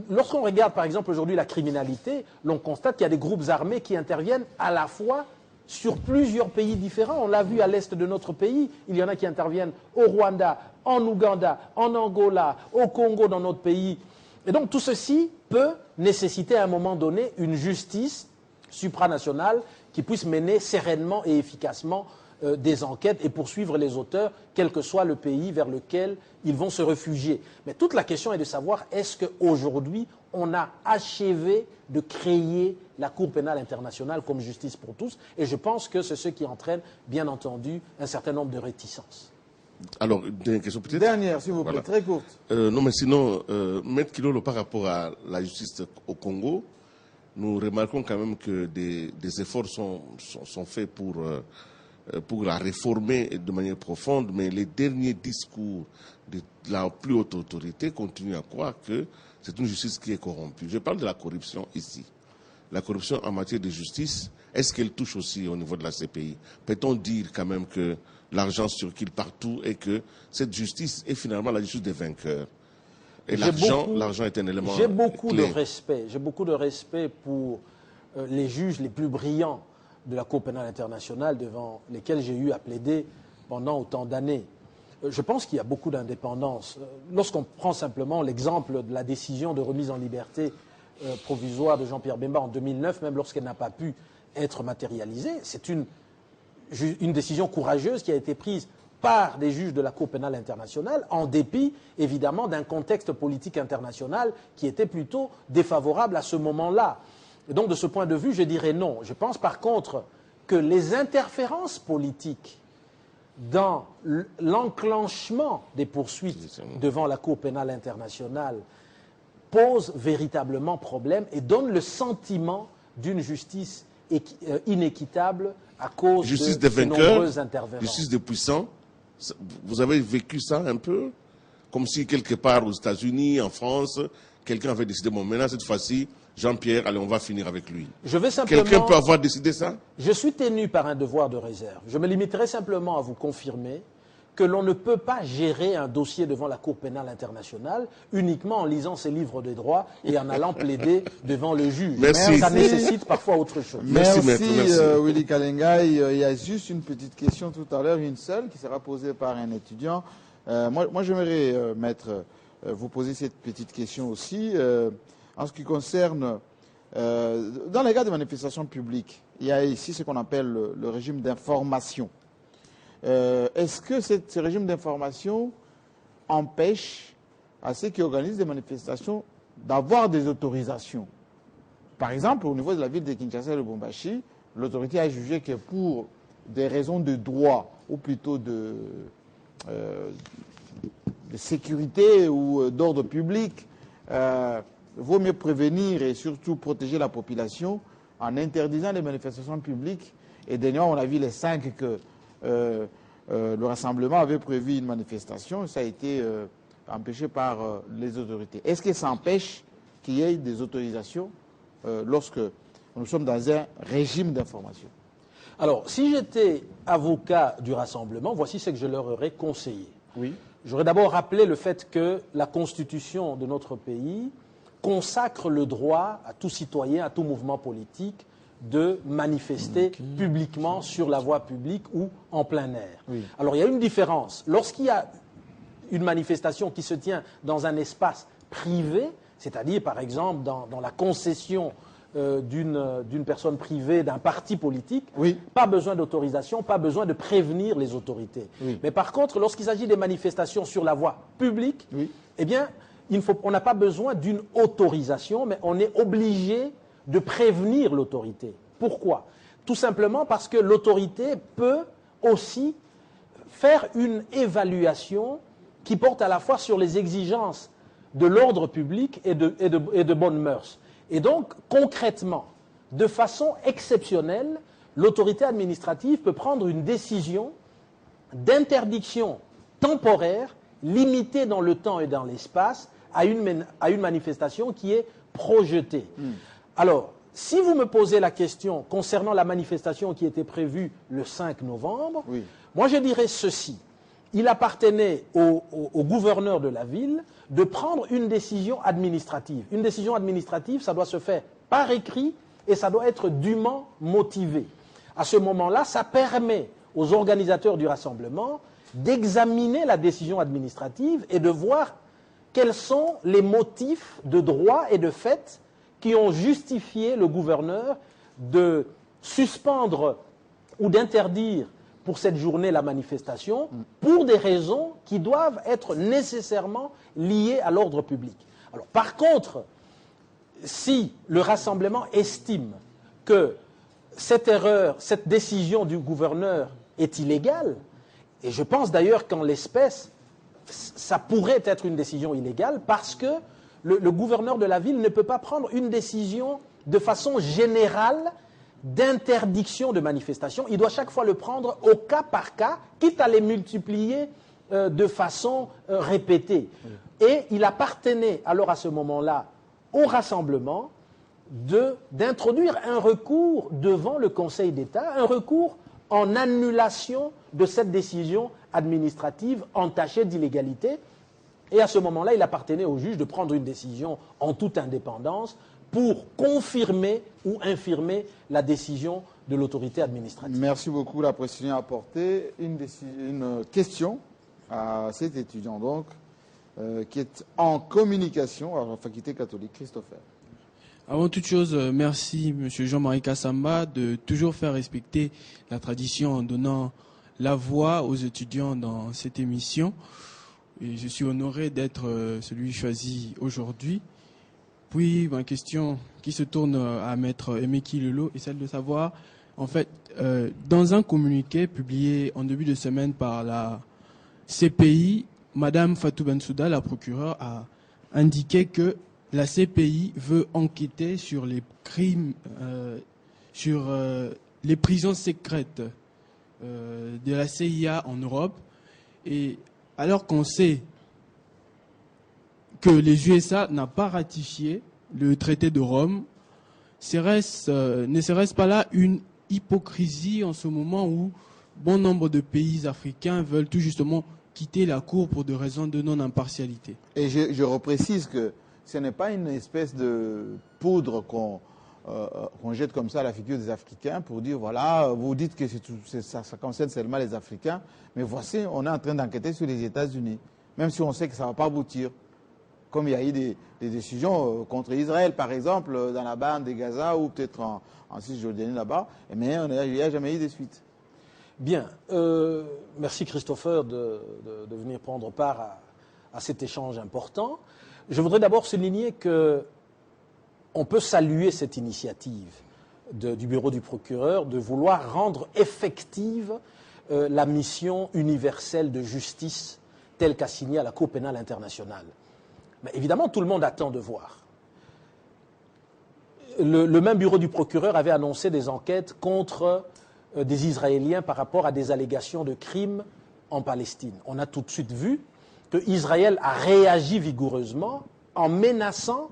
Lorsqu'on regarde, par exemple, aujourd'hui la criminalité, l'on constate qu'il y a des groupes armés qui interviennent à la fois sur plusieurs pays différents. On l'a vu à l'est de notre pays. Il y en a qui interviennent au Rwanda, en Ouganda, en Angola, au Congo, dans notre pays. Et donc tout ceci peut nécessiter à un moment donné une justice supranationale qui puisse mener sereinement et efficacement des enquêtes et poursuivre les auteurs, quel que soit le pays vers lequel ils vont se réfugier. Mais toute la question est de savoir, est-ce qu'aujourd'hui, on a achevé de créer la Cour pénale internationale comme justice pour tous? Et je pense que c'est ce qui entraîne, bien entendu, un certain nombre de réticences. Alors, dernière question peut-être. Dernière, s'il vous plaît, Voilà. très courte. Non, mais sinon, Maître Kilolo, par rapport à la justice au Congo, nous remarquons quand même que des efforts sont faits pour la réformer de manière profonde, mais les derniers discours de la plus haute autorité continuent à croire que c'est une justice qui est corrompue. Je parle de la corruption ici. La corruption en matière de justice, est-ce qu'elle touche aussi au niveau de la CPI? Peut-on dire quand même que l'argent circule partout et que cette justice est finalement la justice des vainqueurs? Et l'argent est un élément J'ai beaucoup clé. de respect pour les juges les plus brillants de la Cour pénale internationale devant lesquels j'ai eu à plaider pendant autant d'années. Je pense qu'il y a beaucoup d'indépendance. Lorsqu'on prend simplement l'exemple de la décision de remise en liberté provisoire de Jean-Pierre Bemba en 2009, même lorsqu'elle n'a pas pu être matérialisée, c'est une décision courageuse qui a été prise par des juges de la Cour pénale internationale, en dépit, évidemment, d'un contexte politique international qui était plutôt défavorable à ce moment-là. Et donc, de ce point de vue, je dirais non. Je pense par contre que les interférences politiques dans l'enclenchement des poursuites devant la Cour pénale internationale posent véritablement problème et donnent le sentiment d'une justice inéquitable à cause de ces nombreuses interventions. Justice des puissants. Vous avez vécu ça un peu? Comme si quelque part aux États-Unis, en France, quelqu'un avait décidé, bon, maintenant cette fois-ci, Jean-Pierre, allez, on va finir avec lui. Quelqu'un peut avoir décidé ça? Je suis tenu par un devoir de réserve. Je me limiterai simplement à vous confirmer que l'on ne peut pas gérer un dossier devant la Cour pénale internationale uniquement en lisant ses livres de droit et en allant plaider devant le juge. Merci. Ça nécessite parfois autre chose. Merci, Willy Kalenga. Il y a juste une petite question tout à l'heure, une seule, qui sera posée par un étudiant. Moi j'aimerais, maître, vous poser cette petite question aussi. En ce qui concerne, dans les cas de manifestations publiques, il y a ici ce qu'on appelle le régime d'information. Est-ce que ce régime d'information empêche à ceux qui organisent des manifestations d'avoir des autorisations? Par exemple, au niveau de la ville de Kinshasa et de Lubumbashi, l'autorité a jugé que pour des raisons de droit, ou plutôt de sécurité ou d'ordre public, vaut mieux prévenir et surtout protéger la population en interdisant les manifestations publiques. Et dernièrement, on a vu les 5 que le rassemblement avait prévu une manifestation, ça a été empêché par les autorités. Est-ce que ça empêche qu'il y ait des autorisations lorsque nous sommes dans un régime d'information? Alors, si j'étais avocat du rassemblement, voici ce que je leur aurais conseillé. Oui. J'aurais d'abord rappelé le fait que la Constitution de notre pays consacre le droit à tout citoyen, à tout mouvement politique, de manifester publiquement sur la voie publique ou en plein air. Oui. Alors, il y a une différence. Lorsqu'il y a une manifestation qui se tient dans un espace privé, c'est-à-dire, par exemple, dans la concession d'une personne privée, d'un parti politique, oui, pas besoin d'autorisation, pas besoin de prévenir les autorités. Oui. Mais par contre, lorsqu'il s'agit des manifestations sur la voie publique, oui, eh bien, on n'a pas besoin d'une autorisation, mais on est obligé de prévenir l'autorité. Pourquoi? Tout simplement parce que l'autorité peut aussi faire une évaluation qui porte à la fois sur les exigences de l'ordre public et de bonnes mœurs. Et donc, concrètement, de façon exceptionnelle, l'autorité administrative peut prendre une décision d'interdiction temporaire, limitée dans le temps et dans l'espace, à une manifestation qui est projetée. Alors, si vous me posez la question concernant la manifestation qui était prévue le 5 novembre, oui, moi je dirais ceci. Il appartenait au gouverneur de la ville de prendre une décision administrative. Une décision administrative, ça doit se faire par écrit et ça doit être dûment motivé. À ce moment-là, ça permet aux organisateurs du rassemblement d'examiner la décision administrative et de voir quels sont les motifs de droit et de fait qui ont justifié le gouverneur de suspendre ou d'interdire pour cette journée la manifestation pour des raisons qui doivent être nécessairement liées à l'ordre public. Alors, par contre, si le rassemblement estime que cette erreur, cette décision du gouverneur est illégale, et je pense d'ailleurs qu'en l'espèce, ça pourrait être une décision illégale parce que le gouverneur de la ville ne peut pas prendre une décision de façon générale d'interdiction de manifestation. Il doit chaque fois le prendre au cas par cas, quitte à les multiplier de façon répétée. Et il appartenait alors à ce moment-là au rassemblement d'introduire un recours devant le Conseil d'État, un recours en annulation de cette décision administrative entachée d'illégalité. Et à ce moment-là, il appartenait au juge de prendre une décision en toute indépendance pour confirmer ou infirmer la décision de l'autorité administrative. Merci beaucoup. La précision apportée. Une question à cet étudiant donc, qui est en communication à la faculté catholique. Christopher. Avant toute chose, merci M. Jean-Marie Kassamba de toujours faire respecter la tradition en donnant la voix aux étudiants dans cette émission. Et je suis honoré d'être celui choisi aujourd'hui. Puis ma question qui se tourne à Maître Aimé Kilolo est celle de savoir, en fait, dans un communiqué publié en début de semaine par la CPI, Madame Fatou Bensouda, la procureure, a indiqué que la CPI veut enquêter sur les crimes, sur les prisons secrètes de la CIA en Europe. Et alors qu'on sait que les USA n'ont pas ratifié le traité de Rome, ne serait-ce pas là une hypocrisie en ce moment où bon nombre de pays africains veulent tout justement quitter la Cour pour des raisons de non-impartialité? Et je reprécise que ce n'est pas une espèce de poudre qu'on jette comme ça à la figure des Africains pour dire, voilà, vous dites que ça concerne seulement les Africains, mais voici, on est en train d'enquêter sur les États-Unis, même si on sait que ça ne va pas aboutir. Comme il y a eu des décisions contre Israël, par exemple, dans la bande de Gaza ou peut-être en Cisjordanie là-bas, mais il n'y a jamais eu de suite. Bien. Merci Christopher de venir prendre part à cet échange important. Je voudrais d'abord souligner qu'on peut saluer cette initiative du bureau du procureur de vouloir rendre effective la mission universelle de justice telle qu'assignée à la Cour pénale internationale. Mais évidemment, tout le monde attend de voir. Le même bureau du procureur avait annoncé des enquêtes contre des Israéliens par rapport à des allégations de crimes en Palestine. On a tout de suite vu que Israël a réagi vigoureusement en menaçant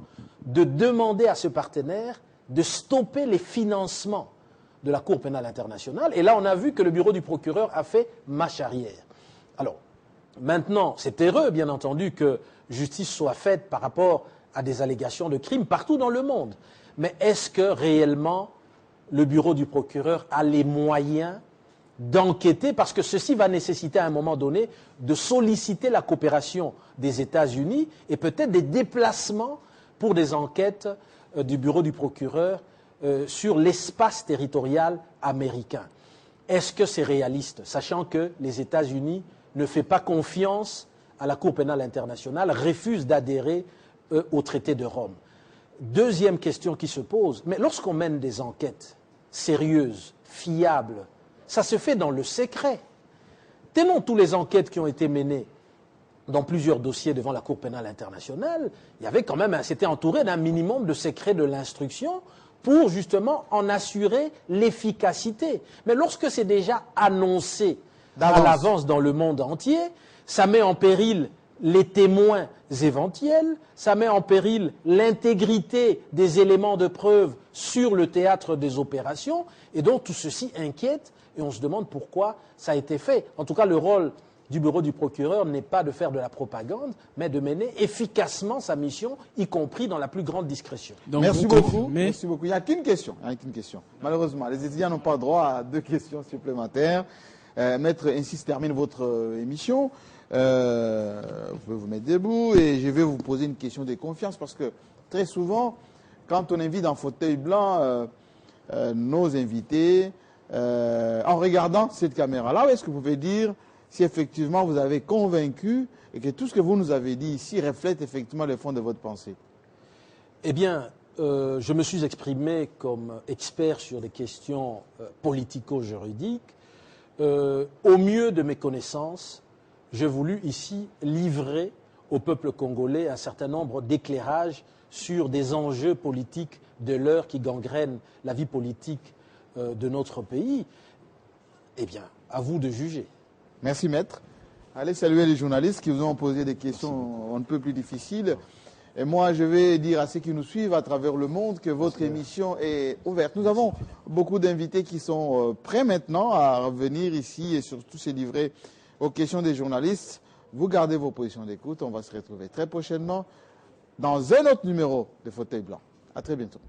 de demander à ce partenaire de stopper les financements de la Cour pénale internationale. Et là, on a vu que le bureau du procureur a fait marche arrière. Alors, maintenant, c'est heureux, bien entendu, que justice soit faite par rapport à des allégations de crimes partout dans le monde. Mais est-ce que réellement le bureau du procureur a les moyens d'enquêter, parce que ceci va nécessiter à un moment donné de solliciter la coopération des États-Unis et peut-être des déplacements pour des enquêtes du bureau du procureur sur l'espace territorial américain. Est-ce que c'est réaliste, sachant que les États-Unis ne font pas confiance à la Cour pénale internationale, refusent d'adhérer au traité de Rome? Deuxième question qui se pose, mais lorsqu'on mène des enquêtes sérieuses, fiables, ça se fait dans le secret. Tenons toutes les enquêtes qui ont été menées dans plusieurs dossiers devant la Cour pénale internationale, il y avait quand même, c'était entouré d'un minimum de secret de l'instruction pour justement en assurer l'efficacité. Mais lorsque c'est déjà annoncé à l'avance dans le monde entier, ça met en péril les témoins éventuels, ça met en péril l'intégrité des éléments de preuve sur le théâtre des opérations, et donc tout ceci inquiète, et on se demande pourquoi ça a été fait. En tout cas, le rôle du bureau du procureur n'est pas de faire de la propagande, mais de mener efficacement sa mission, y compris dans la plus grande discrétion. Donc, merci beaucoup. Merci beaucoup. Il n'y a qu'une question. Malheureusement, les étudiants n'ont pas droit à 2 questions supplémentaires. Maître, ainsi se termine votre émission. Vous pouvez vous mettre debout et je vais vous poser une question de confiance parce que très souvent, quand on invite en fauteuil blanc nos invités, en regardant cette caméra-là, est-ce que vous pouvez dire si effectivement vous avez convaincu et que tout ce que vous nous avez dit ici reflète effectivement le fond de votre pensée? Eh bien, je me suis exprimé comme expert sur des questions politico-juridiques. Au mieux de mes connaissances, j'ai voulu ici livrer au peuple congolais un certain nombre d'éclairages sur des enjeux politiques de l'heure qui gangrènent la vie politique de notre pays. Eh bien, à vous de juger. Merci, maître. Allez saluer les journalistes qui vous ont posé des questions un peu plus difficiles. Et moi, je vais dire à ceux qui nous suivent à travers le monde que votre émission est ouverte. Nous avons beaucoup d'invités qui sont prêts maintenant à revenir ici et surtout se livrer aux questions des journalistes. Vous gardez vos positions d'écoute. On va se retrouver très prochainement dans un autre numéro de Fauteuil Blanc. À très bientôt.